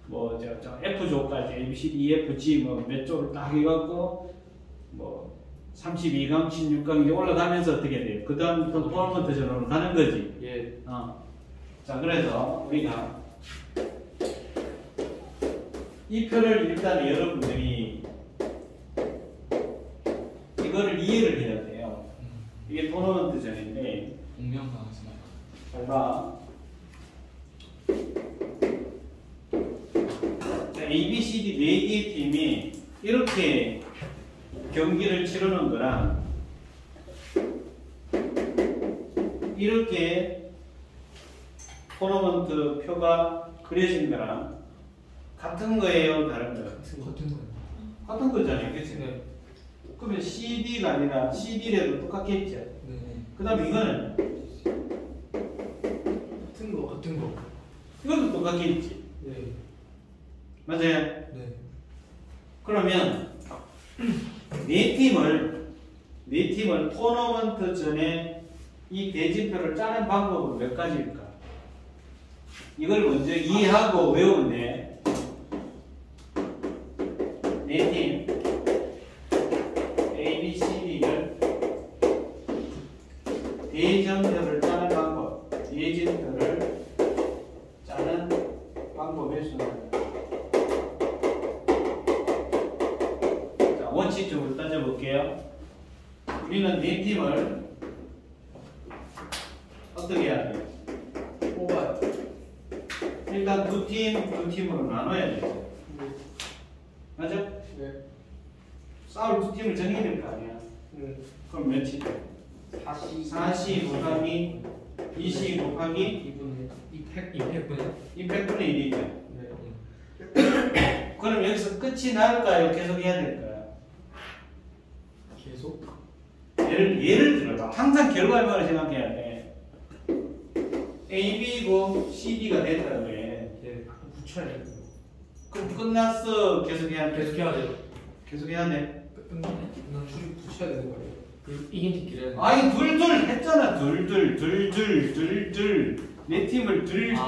F조까지 A, B, C, D, E, F, G 몇 조를 딱 해갖고 32강, 16강 이제 올라가면서 어떻게 돼요? 그 다음 또 토너먼트전으로 가는 거지. 예. 자, 그래서 우리가 이 표를 일단 여러분들이 이거를 이해를 해야 돼요. 이게 토너먼트전인데 공명강승. 잘 봐. 자, A, B, C, D 4개의 팀이 이렇게 경기를 치르는 거랑 이렇게 토너먼트 표가 그려진 거랑 같은 거예요? 다른 거예요? 같은 거예요. 같은 거잖아요. 그치? 네. 그러면 CD가 아니라 CD래도 똑같겠죠? 네. 그 다음에 이거는 같은 거. 이것도 똑같겠지? 네. 맞아요? 네. 그러면 네 팀을 토너먼트 전에 이 대진표를 짜는 방법은 몇 가지일까? 이걸 먼저 이해하고 외우는데 네 팀 A, B, C, D를 대전표를 짜는 방법, 대진표를 짜는 방법의 순서입니다. 자, 원칙적으로 따져볼게요. 우리는 네 팀을 어떻게 해야 돼요? 뽑아요. 일단 두 팀으로 나눠야 되죠. 맞아? 네. 싸울 두 팀을 정해야 될 거 아니야. 네. 그럼 몇이? 4C 곱하기 2C 곱하기 200분의 1이죠. 네. 그럼 여기서 끝이 날까요? 계속 해야 될까요? 계속? 예를 들어봐. 항상 결과만을 생각해야 돼. A, B고 C, D가 됐다고 해. 네. 붙여야 돼요. 그럼 끝났어. 계속 해야 돼. 계속 해야 돼요. 계속 해야 돼. 끝나네? 난 줄이 붙여야 되는 거예요. 이긴 팀끼리. 아니 둘 했잖아. 둘. 내 팀을 둘. 네.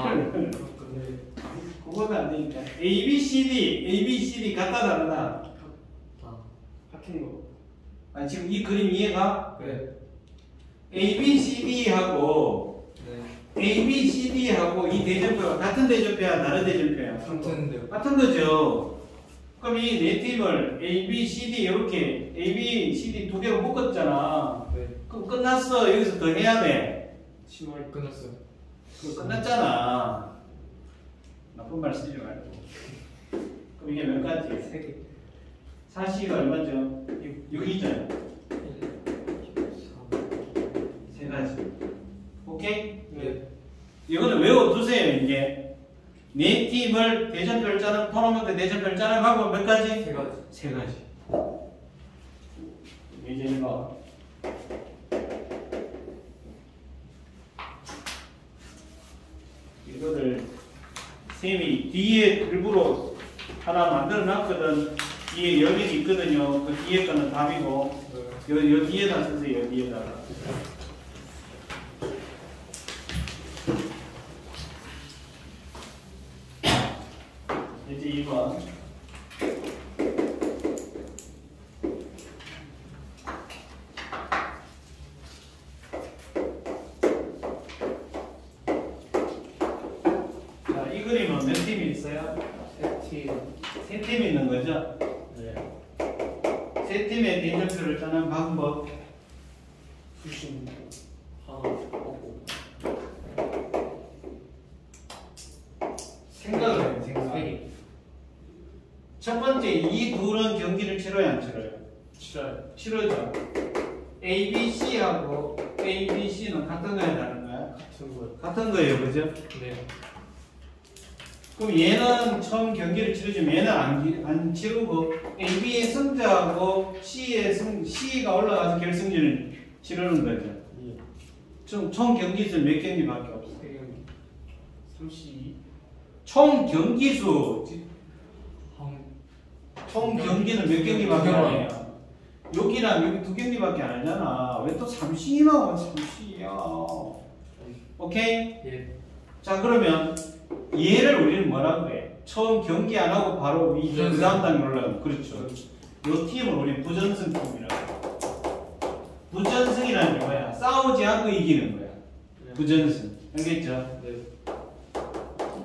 그거는 안 되니까. A, B, C, D 같다 다르다. 같은 거. 아니 지금 이 그림 이해가? 네. A, B, C, D 하고 네. A, B, C, D하고 이 대전표가 같은 대전표야, 다른 대전표야? 같은데요. 같은 거죠. 그럼 이 네 팀을 A, B, C, D 이렇게 A, B, C, D 두 개로 묶었잖아. 네. 그럼 끝났어. 여기서 더 해야 돼. 10월 끝났어요. 그거 끝났잖아. 나쁜 말 쓰지 말고. 그럼 이게 몇 가지? 3개. 4C가 얼마죠? 6이잖아. 3가지. 오케이? 네. 이거는 외워두세요, 이제. 네 팀을 대전표를 짜는, 토너먼트 대전표를 짜는 방법 몇 가지? 3가지. 3가지. 이제 이거. 이거를 쌤이 뒤에 일부러 하나 만들어 놨거든. 뒤에 연립이 있거든요. 그 뒤에 거는 답이고, 요 뒤에다 쓰세요, 요 뒤에다가. 이제 2번. 자, 이 그림은 몇 팀이 있어요? 3팀. 3팀이 있는 거죠? 네. 3팀의 대전표를 짜는 방법. 수신 하나 하고 생각을 해요, 생각. 3개. 첫 번째, 이 둘은 경기를 치러야 안 치러요? 치라요. 치러죠. A, B, C하고 A, B, C는 같은 거야, 다른 거야? 같은 거요. 같은 거예요, 그죠? 네. 그럼 얘는 처음 경기를 치르지만 얘는 안 치르고 A, B의 승자하고 C가 올라가서 결승전을 치르는 거죠. 예. 총 경기수 몇 경기밖에 없어. 3경기. 32. 총 경기수, 한. 총 경기는 몇 경기밖에 안 해요. 여기랑 여기 두 경기밖에 안 하잖아. 왜 또 30이 나와? 30이야. 오케이? 예. 자, 그러면 얘를 우리는 뭐라 그래? 처음 경기 안 하고 바로 그 부전승. 다음 단계 올라가면 그렇죠. 요 팀을 우리 부전승 팀이라고. 부전승이라는 게 뭐야? 싸우지 않고 이기는 거야. 부전승. 알겠죠? 네.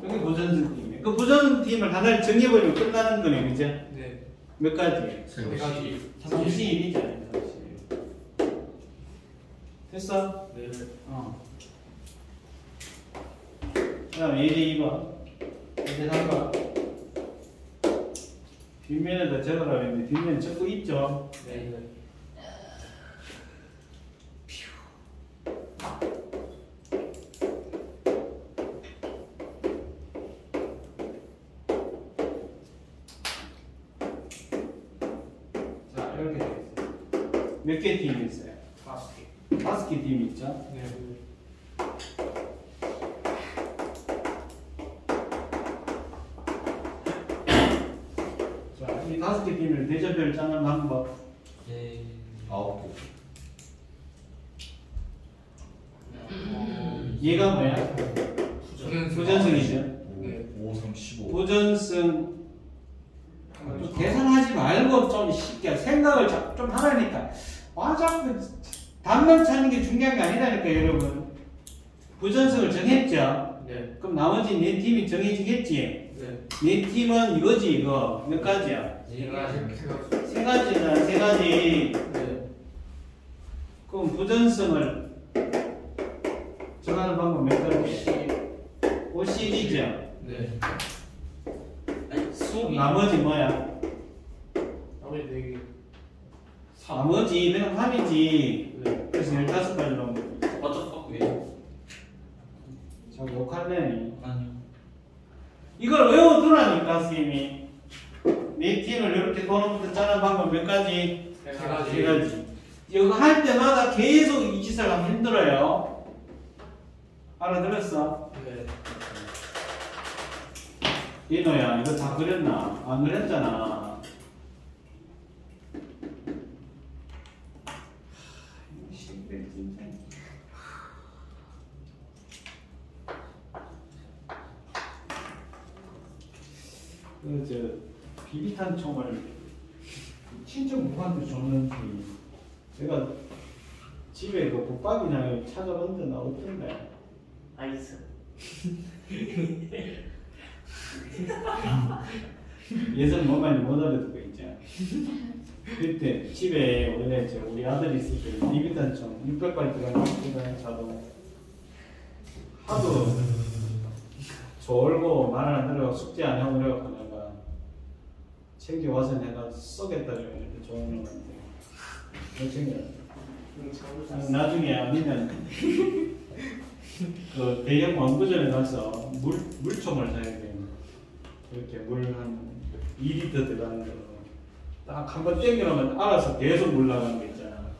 여기 부전승 팀이에요. 그 부전승 팀을 하나를 정해버리면 끝나는 거네, 그죠? 네. 몇 가지? 3가지. 31이잖아요, 31. 됐어? 네. 그 다음에 예제 2번. 예제 3번. 뒷면에다 적으라고 했는데, 뒷면 적고 있죠? 네. 자, 이렇게 돼 있어요. 몇 개 팀이 있어요? 5개. 5개 팀이 있죠? 네. 자, 이 5개 팀을 대전표를 짜는 방법. 네. 9개. 얘가 뭐야? 부전승이죠? 네. 5, 3, 15. 부전승. 좀 계산하지 말고 좀 쉽게 생각을 좀 하라니까. 자꾸 답만 찾는 게 중요한 게 아니라니까, 여러분. 부전승을 정했죠? 네. 그럼 나머지 네 팀이 정해지겠지? 네. 네 팀은 이거지, 이거. 몇 가지야? 3가지. 3가지잖아, 3가지. 네. 그럼 부전승을 정하는 방법 몇 가지? OCD죠? 네. 나머지 뭐야? 나머지 4개. 나머지 내가 3이지. 네. 그래서 15가지 넣은 거지. 맞죠? 왜? 저 욕할래니. 아니요. 이걸 외워두라니까, 선생님이. 네 팀을 이렇게 도는부터 짜는 방법 몇 가지? 3가지. 3가지. 이거 할 때마다 계속 이 짓을 하면 힘들어요. 알아들었어? 네. 이노야, 이거 다 그렸나? 안 그렸잖아. 진짜. 비비탄 총을 친척 누구한테 줬는지 제가 집에 그 붙박이나 찾아봤는데 나 어떤데 아이스. 예전 뭐 많이 못 알아듣고 있죠. 그때 집에 원래 우리 아들이 있을 때 리비탄 총 600발 들어가는 자동 하도 졸고 말 안 들어 숙제 안 하고 그래갖고 내가 챙겨와서 내가 쏘겠다 그랬는데 좋은 놈한테 못 챙겨. 나중에 아니면 그 대형 왕구전에 가서 물총을 사야 돼. 이렇게 물 한 2리터 들어가는 거 딱 한 번 땡겨놓으면 알아서 계속 물 나가는 거 있잖아.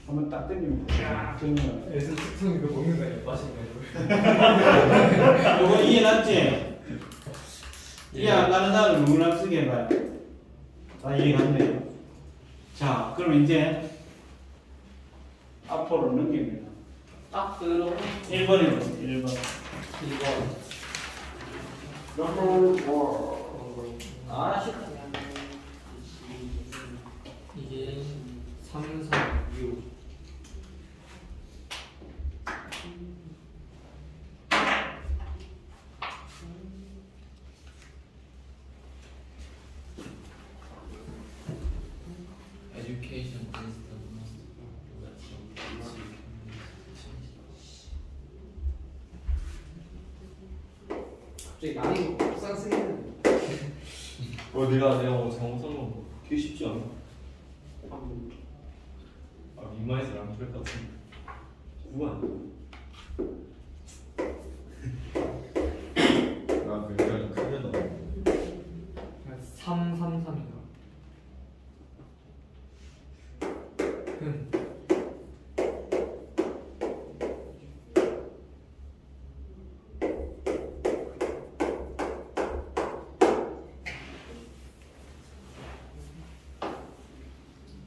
한 번 딱 땡기면 쫙 땡기면 애들 특성 이거 먹는 거 아니야? 맛있네. 요거 이해났지? 이해 안 가는 사람 누구나 쓰게 해봐요. 다 이해갔네요. 자, 그럼 이제 앞으로 넘깁니다. 앞으로 1번에 보세요. 1번. 2번. 아, 쉽다. 이게 3, 4, 6. Education is the most. 갑자기 많이 복상 쓰기는 내가 잘못 쓴 거. 되게 쉽지 않아? 민마에서 랑투백 같은 9 아니야? 나 굉장히 크게 나와. 3, 3, 3인가?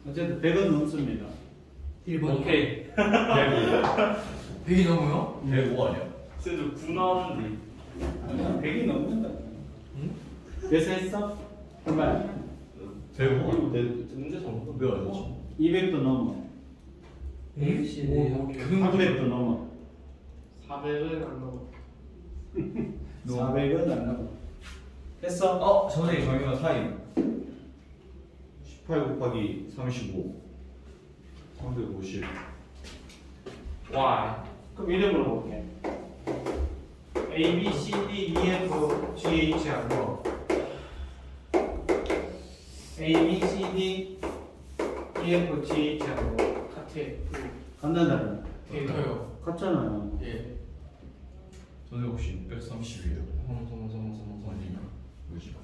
어쨌든 100은 넘습니다. 1번. 오케이. 100이 넘어요? 105 아니야? 쌤들 9 나왔는데. 100이 넘는다. 응? 그래서 했어? 정말 105? 내 문제 잘못 왜 아니지? 200도 넘어. 300도 넘어. 400은 안 넘어. 400은 안 넘어. 했어? 선생님 정의가 타임 18 곱하기 35 350 와. 그럼 이래 물어볼게. A, B, C, D, E, F, G, H 하고 A, B, C, D, E, F, G, H 하고 같아. 간단하다. 데이터요. 같잖아요. 예. 선생님 혹시 630이에요? 아니면 뭐지?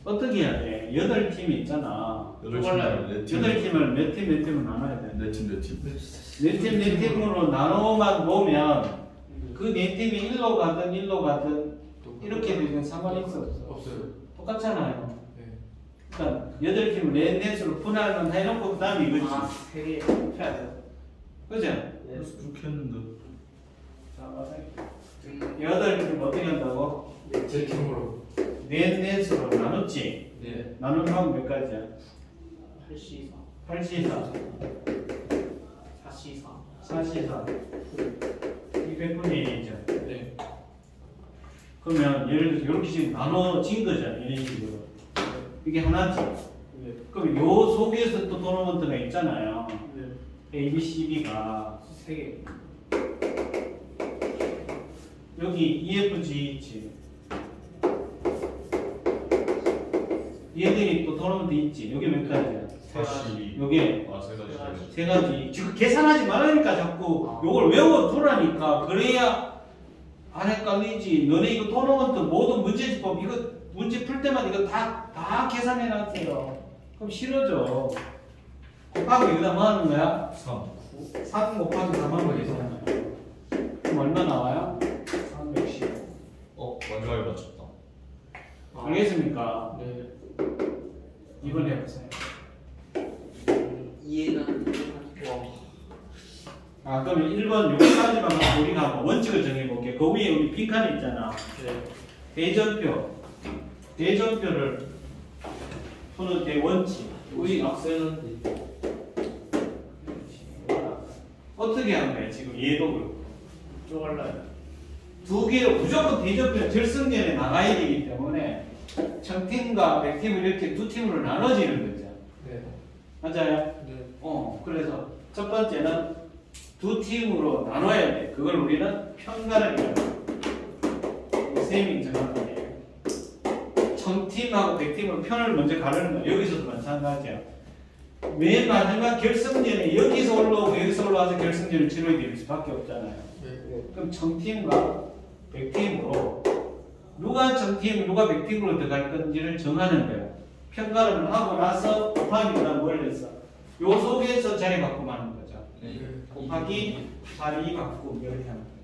어떻게 해야 돼? 8팀이 있잖아. 8팀을 8팀을 몇 팀 몇 팀을 나눠야 돼. 4팀 네 팀 네 팀으로 나눠만 보면 그 네 팀이 1로 가든 1로 가든 이렇게 되면 상관이 있어 없어? 없어요. 똑같잖아요. 네. 그러니까 8팀을 넷넷으로 분할만 해놓고 그 다음에 이거지. 아, 3개 해야 돼. 그죠? 그래서 그렇게 했는데 자, 8팀 어떻게 한다고? 제 팀으로. 넷넷으로 나눴지? 네. 나누면 몇 가지야? 8C4. 8C4 4C4. 4C4 200분의 1이죠. 네. 그러면 예를 들어서 이렇게 지금 나눠진 거잖아. 이런 식으로. 이게 하나지. 네. 그럼 요 속에서 또 토너먼트가 있잖아요. 네. A, B, C, B가 3개. 여기 E, F, G, H. 얘들이 또 토너먼트 있지. 여기 몇 가지야? 42 요게 아 3가지 세 가지. 지금 계산하지 말라니까 자꾸 요걸 외워두라니까. 그래야 안 헷갈리지. 너네 이거 토너먼트 모든 문제집법 이거 문제 풀 때마다 이거 다 계산해 놨어요. 그럼 싫어져. 곱하기 여기다 뭐 하는 거야? 3 곱하기 4만 계산하는 거야. 그럼 얼마 나와요? 310. 마지막에 맞췄다 알겠습니까? 네. 이번 해보세요. 이해가 아, 그러면 1번 요거까지만 하고 우리가 한번 원칙을 정해볼게. 그 위에 우리 빈칸 있잖아. 네. 대전표를 푸는 대원칙. 우리 악세는 어떻게 한 거야? 지금 얘도 그렇고. 쪼갈라요. 두 개를 무조건 대접변 결승전에 나가야 되기 때문에 청팀과 백팀을 이렇게 두 팀으로 나눠지는 거죠. 네. 맞아요? 네. 그래서 첫 번째는 두 팀으로 나눠야 돼. 그걸 우리는 편가름이라고. 쌤이 정확하게. 청팀하고 백팀으로 편을 먼저 가르는 거야. 여기서도 마찬가지야. 맨 마지막 결승전에 여기서 올라오고 여기서 올라와서 결승전을 치러야 될 수밖에 없잖아요. 네. 그럼 청팀과 백팀으로 누가 청팀, 누가 백팀으로 들어갈 건지를 정하는 거예요. 편가름을 하고 나서 곱하기보다 뭘 했어? 요 속에서 자리 바꾸면 하는 거죠. 네. 곱하기 자리 바꾸기 이렇게 하는 거예요.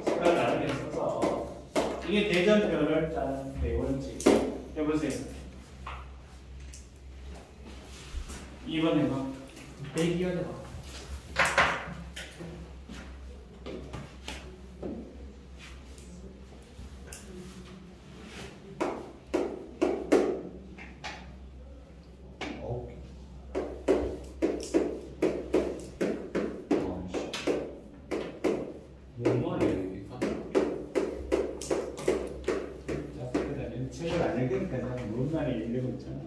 색깔 다르게 써서 이게 대전표를 짜는 네 번째. 해보세요. 2번 해봐. 대기하자. 뭔 말이야 이게? 자세히는 책을 안 읽으니까 잘 뭔 말이 이러고 있잖아.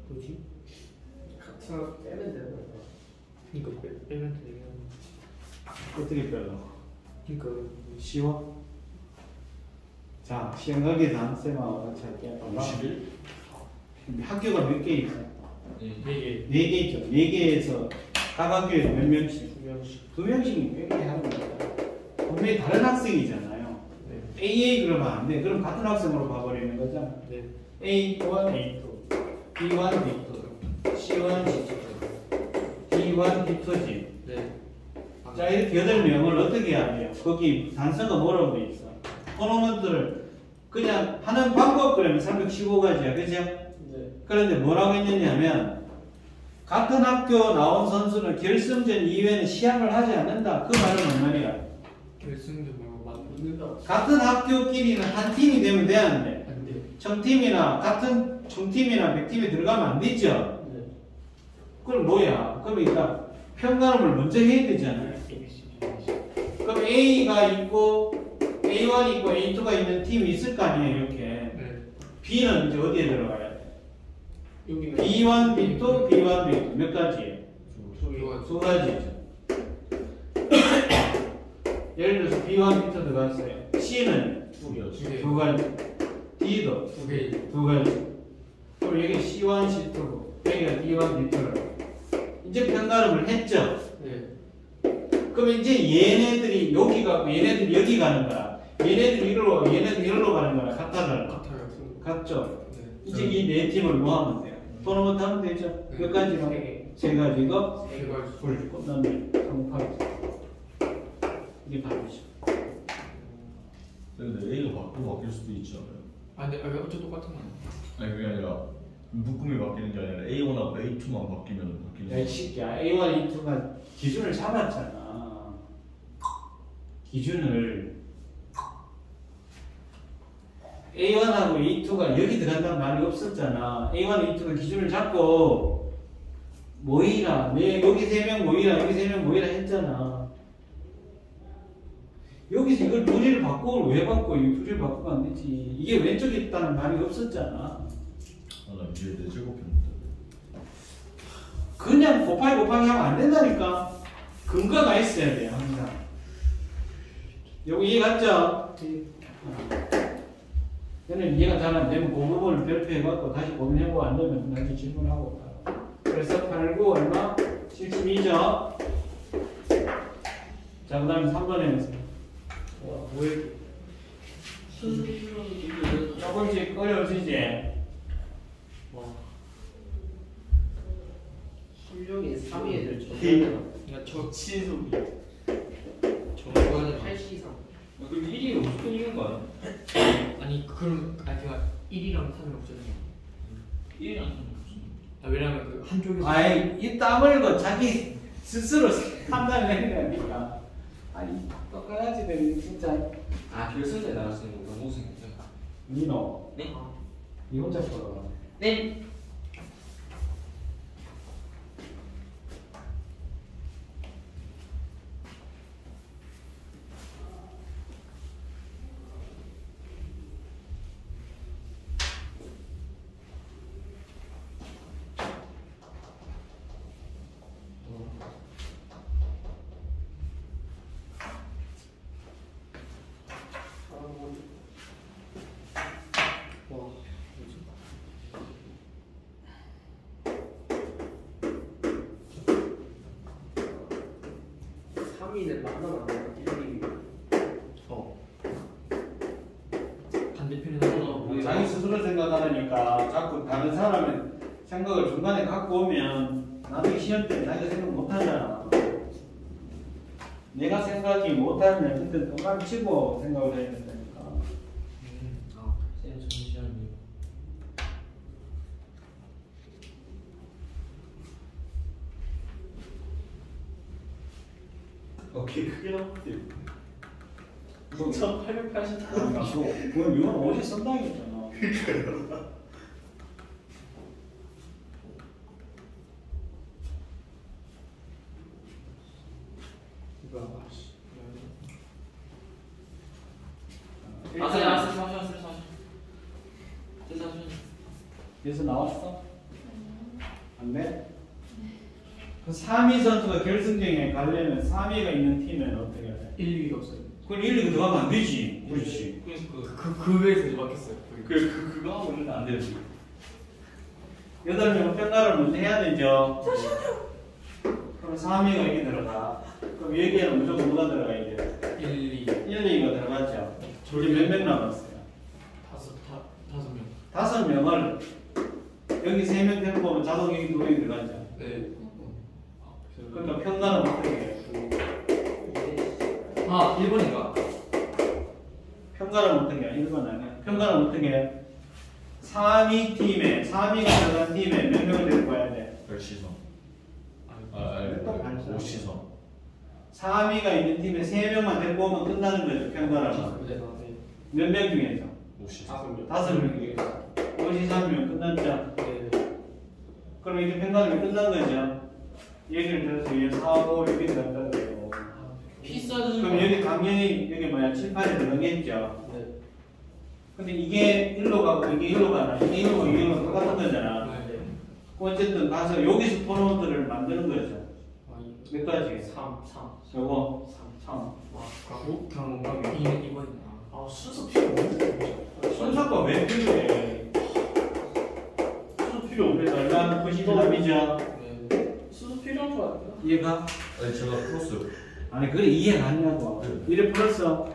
뭐지? 같은 빼면 되는 거야. 그러니까 빼면 되긴 어떻게 빼려? 그러니까 쉬워? 자, 시험각에서 한 쌤하고 같이 할게요. 51? 학교가 몇 개 있어? 네 4개 있죠. 4개에서 각 학교에서 몇 명씩? 2명씩. 2명씩 몇 개 하는 거야. 분명히 다른 학생이잖아요. 네. AA 그러면 안 돼. 그럼 같은 학생으로 봐버리는 거잖아. 네. A1, A2, B1, B2, C1, C2, D1, D2지. 네. 자, 이렇게 8명을 어떻게 해야 돼요? 거기 단서가 뭐라고 돼 있어? 토너먼트를 그냥 하는 방법 그러면 315가지야. 그죠? 네. 그런데 뭐라고 했느냐면 같은 학교 나온 선수는 결승전 이후에는 시합을 하지 않는다. 그 말은 뭔 말이야? 결승전 말고 맞는 붙는다. 같은 학교끼리는 한 팀이 되면 돼, 안 돼? 안 돼. 청팀이나 같은 청팀이나 백팀에 들어가면 안 되죠? 네. 그럼 뭐야? 그럼 일단 편가름을 먼저 해야 되잖아요. 그럼 A가 있고 A1 있고 A2가 있는 팀이 있을 거 아니에요, 이렇게. 네. B는 이제 어디에 들어가야 돼? 여기는 B1, B2, B1, B2 몇 가지예요? 좋아. 두 가지죠. 예를 들어서 B1, B2 들어갔어요. C는 두 개였어. 두 가지. D도 두 개. 두 가지. 그럼 여기 C1, C2고 여기가 D1, D2를 이제 편가름을 했죠. 네. 그럼 이제 얘네들이 여기 가고 얘네들이 여기 가는 거야. 얘네들이 이리로 가고 얘네들이 이리로 가는 거야. 같아요. 같아요. 같죠? 네. 이제 이 네 팀을 모으면 돼요. 토너먼트 하면 되죠. 네. 몇 가지로? 세 가지고 세 가지. 불 끝났네. 성공하겠습니다. 이게 답이죠. 근데 A가 바뀔 수도 있지 않아요? 아, 근데 어째 똑같은 거 아니야? 아니 그게 아니라 묶음이 바뀌는 게 아니라 A1하고 A2만 바뀌면 바뀌는 야, 이 새끼야. A1, A2가 기준을 잡았잖아. 기준을 A1하고 A2가 여기 들어간다는 말이 없었잖아. A1, A2가 기준을 잡고 모이라. 여기 3명 모이라. 여기 3명 모이라 했잖아. 여기서 이걸 두 개를 바꾸고 왜 바꿔? 이 두 개를 바꾸면 안 되지. 이게 왼쪽에 있다는 말이 없었잖아. 아나 위에 4제곱했는데 그냥 곱하기 하면 안 된다니까. 근거가 있어야 돼요, 항상. 여기 이해 갔죠? 얘는 이해가 잘 안 되면 그 부분을 별표해갖고 다시 고민해보고 안 되면 다시 질문하고. 그래서 8, 9 얼마? 72죠? 자, 그 다음에 3번에 보세요. 와, 뭐야 이게. 조금씩 어려우시지? 와. 실력이 3위 애들 그러니까 저 치수. 정보는 80 이상. 그럼 1위가 무조건 이긴 거 아니야? 아니 그럼 제가 1이랑 3이 없잖아요. 1위랑 왜냐면 그 한쪽에서 아이 이 땀을 거 자기 스스로 판단을 해야 되니까. 아니 똑같이 되면 진짜. 아 결승전에 나갔으면 우리가 우승했죠. 니노. 네? 니 혼자 걸어. 네. 와. 3위는 만나면 안 돼요. 1, 2위. 반대편에 나가서 자기 스스로 생각하니까 자꾸 다른 사람의 생각을 중간에 갖고 오면 나중에 시험 때 자기가 생각 못 하잖아. 내가 생각이 못하면 그때 동강 치고 생각을 해야 된다니까. 아 쌤 잠시만요. 오케이 크게 나왔대. 뭐, 2880. 그건 이건 어디 쓴다겠잖아. 이거 아씨. 그래서 나왔어? 안 돼? 그 3위 선수가 결승전에 가려면 3위가 있는 팀은 어떻게 해? 1, 2위가 없어요. 그건 1, 2가 들어가면 안 되지. 그렇지. 그 외에서 이제 막혔어요. 그거 하고 있는데 안 되지. 8명 평가를 먼저 해야 되죠. 그럼 3위가 여기 들어가. 그럼 여기에는 무조건 누가 들어가야 돼? 1, 2, 1, 2가 들어갔죠. 저기 몇 명 남았어요? 5명. 5명을 여기 3명 데리고 보면 자동 여기 2명 들어가죠. 네. 그러니까 평가는 어떻게 해요? 아 1번인가? 평가는 어떻게 해? 1번 아니야. 평가는 어떻게 해? 3위 팀에, 3위가 들어간 팀에 몇 명을 데리고 와야 돼? 10시선. 몇 5시선. 3위가 있는 팀에 3명만 데리고 오면 끝나는 거죠, 평가라면. 몇 명 중에서? 5시선. 5명 중에서. 53명 끝났죠? 그럼 이제 평가는 끝난 거죠? 얘기를 들어서 얘 4, 5, 6이 들어간다 그래요. 피싸는 그럼 여기 당연히 여기 뭐야 7, 8에 들어가겠죠? 네. 근데 이게 1로 가고 이게 1로 가나? 이게 1로 가고 이게 1로 똑같은 거잖아. 네. 어쨌든 가서 여기서 토너먼트를 만드는 거죠. 몇 가지? 3. 요거 3. 아, 그냥 2번이나. 아 순서 필요 없는데. 순서가 왜 필요해? 순서 필요 없네. 얼마 93이죠? 네. 순서 필요한 거 같아요. 이해가? 아니 제가 풀었어요. 아니 그래 이해가 안 나고. 네. 이래 풀었어.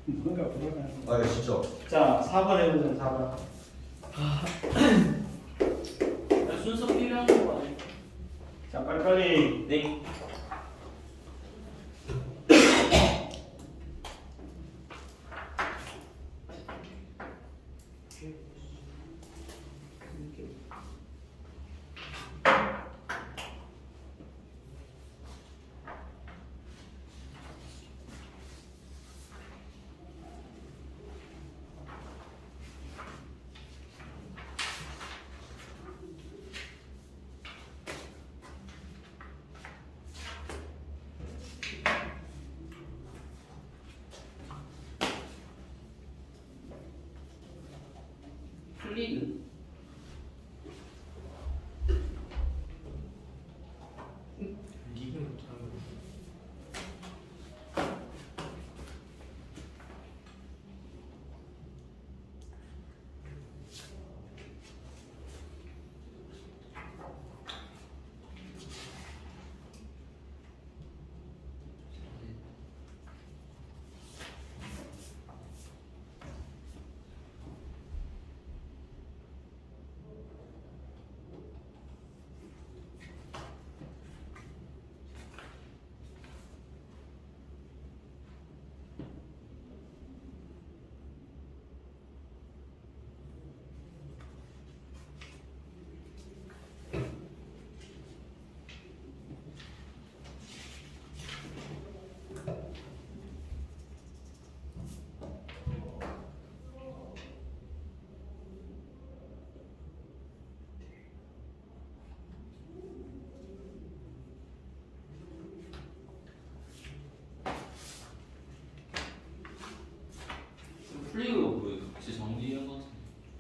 뭔가 풀어가. 아 진짜. 자 4번 해보자. 4번. 순서 필요한 거 같아요. 자 빨리빨리. 네. 플리그. 리그는 못하는 거.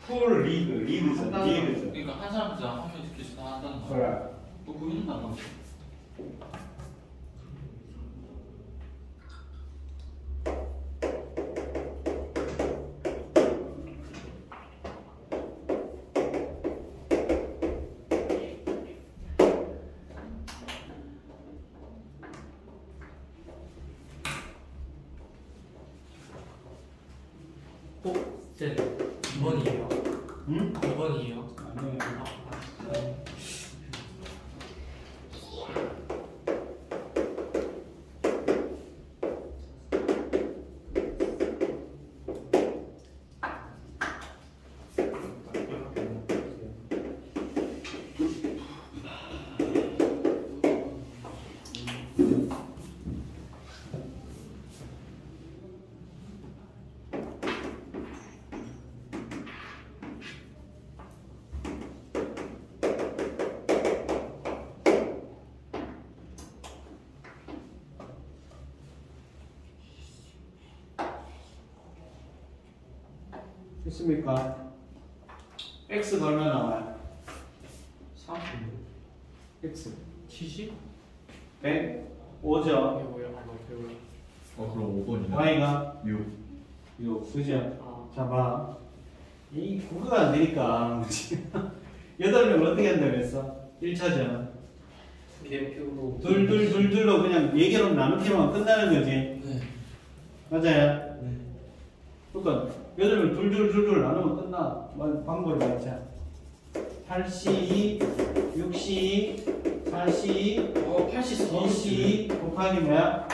풀 리그죠. 그러니까 한 사람당 한 명씩 계속 다 한다는 거야. 그래. 그거는 안 맞아. 네. 2번이에요. 응? 2번이에요. 아니에요. 됐습니까? X가 얼마 나와요? 30. X 70? 100 5죠. 배워요. 배워요. 그럼 5번이네. Y가 6. 6 그죠? 아, 자 봐. 이 국어가 안 되니까 8명 어떻게 한다고 했어? 1차전 개표로. 둘로 그냥 4개로 나누기만 끝나는 거지. 네. 맞아요? 네. 그러니까 8명 둘 나누면 끝나. 방법을 맞자. 8C, 6C, 4C, 2C 곱하기 뭐야?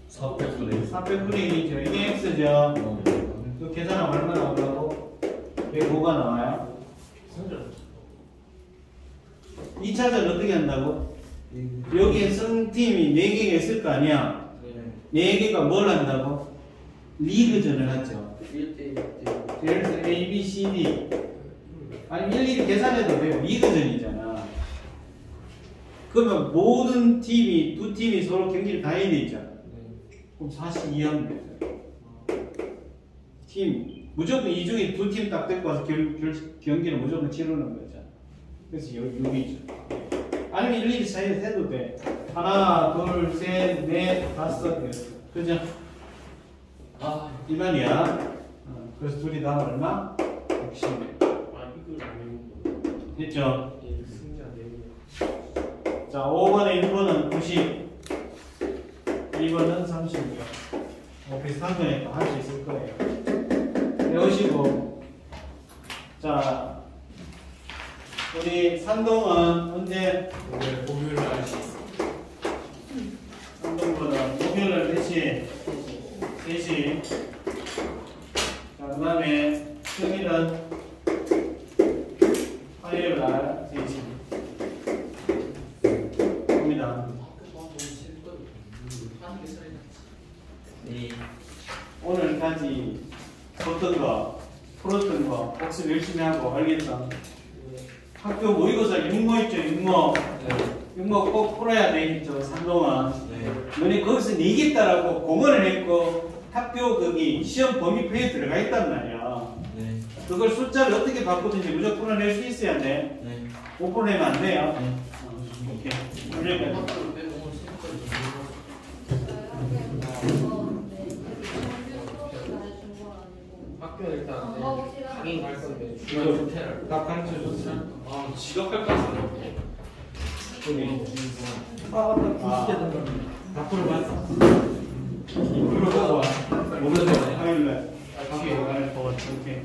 400분의 400분의 1이죠. 이게 X죠. 그 계산하면 얼마 나오라고? 105가 나와요. 2차전 어떻게 한다고? 여기에 쓴 팀이 4개가 있을 거 아니야? 4개가 뭘 한다고? 리그전을 하죠. 1대1. 예를 들어 A, B, C, D 아니 일일이 계산해도 돼요. 리그전이잖아. 그러면 모든 팀이 두 팀이 서로 경기를 다 해야 되죠. 그럼 42하면 되죠. 팀 무조건 이 중에 두 팀 딱 데리고 와서 경기를 무조건 치르는 거죠. 그래서 여기죠. 아니면 일일이 차이를 해도 돼. 하나, 둘, 셋, 넷, 다섯 그죠? 이 말이야. 그래서 둘이 다 얼마? 60. 아, 이걸 안 외우고. 됐죠? 승자 4명. 자, 5번에 1번은 90. 2번은 36. 비슷한 거니까 할 수 있을 거예요. 배우시고. 자, 우리 산동은 언제? 목요일에 할 수 있어. 산동보다 목요일날 몇 시에? 3시. 자, 그 다음에 평일은 화요일 날 3시. 입니다. 오늘까지 썼던 거, 풀었던 거, 복습 열심히 하고, 알겠어? 학교 모의고사 육모 있죠, 육모. 육모 꼭 풀어야 되겠죠, 산동은. 너네 거기서 내겠다라고 공언을 했고, 학교 거기 시험 범위표에 들어가 있단 말이야. 그걸 숫자를 어떻게 바꾸든지 무조건 풀어낼 수 있어야 돼. 못 풀어내면 안 돼요. 오케이. 여기까지. 학교는 일단 강의 갈 건데 이거 중간 호텔을. 다 가르쳐 줬어. 아 지각할 것 같아요. 다 풀어봤어. 풀어보고 와. 모르는 거 화요일날. 오케이.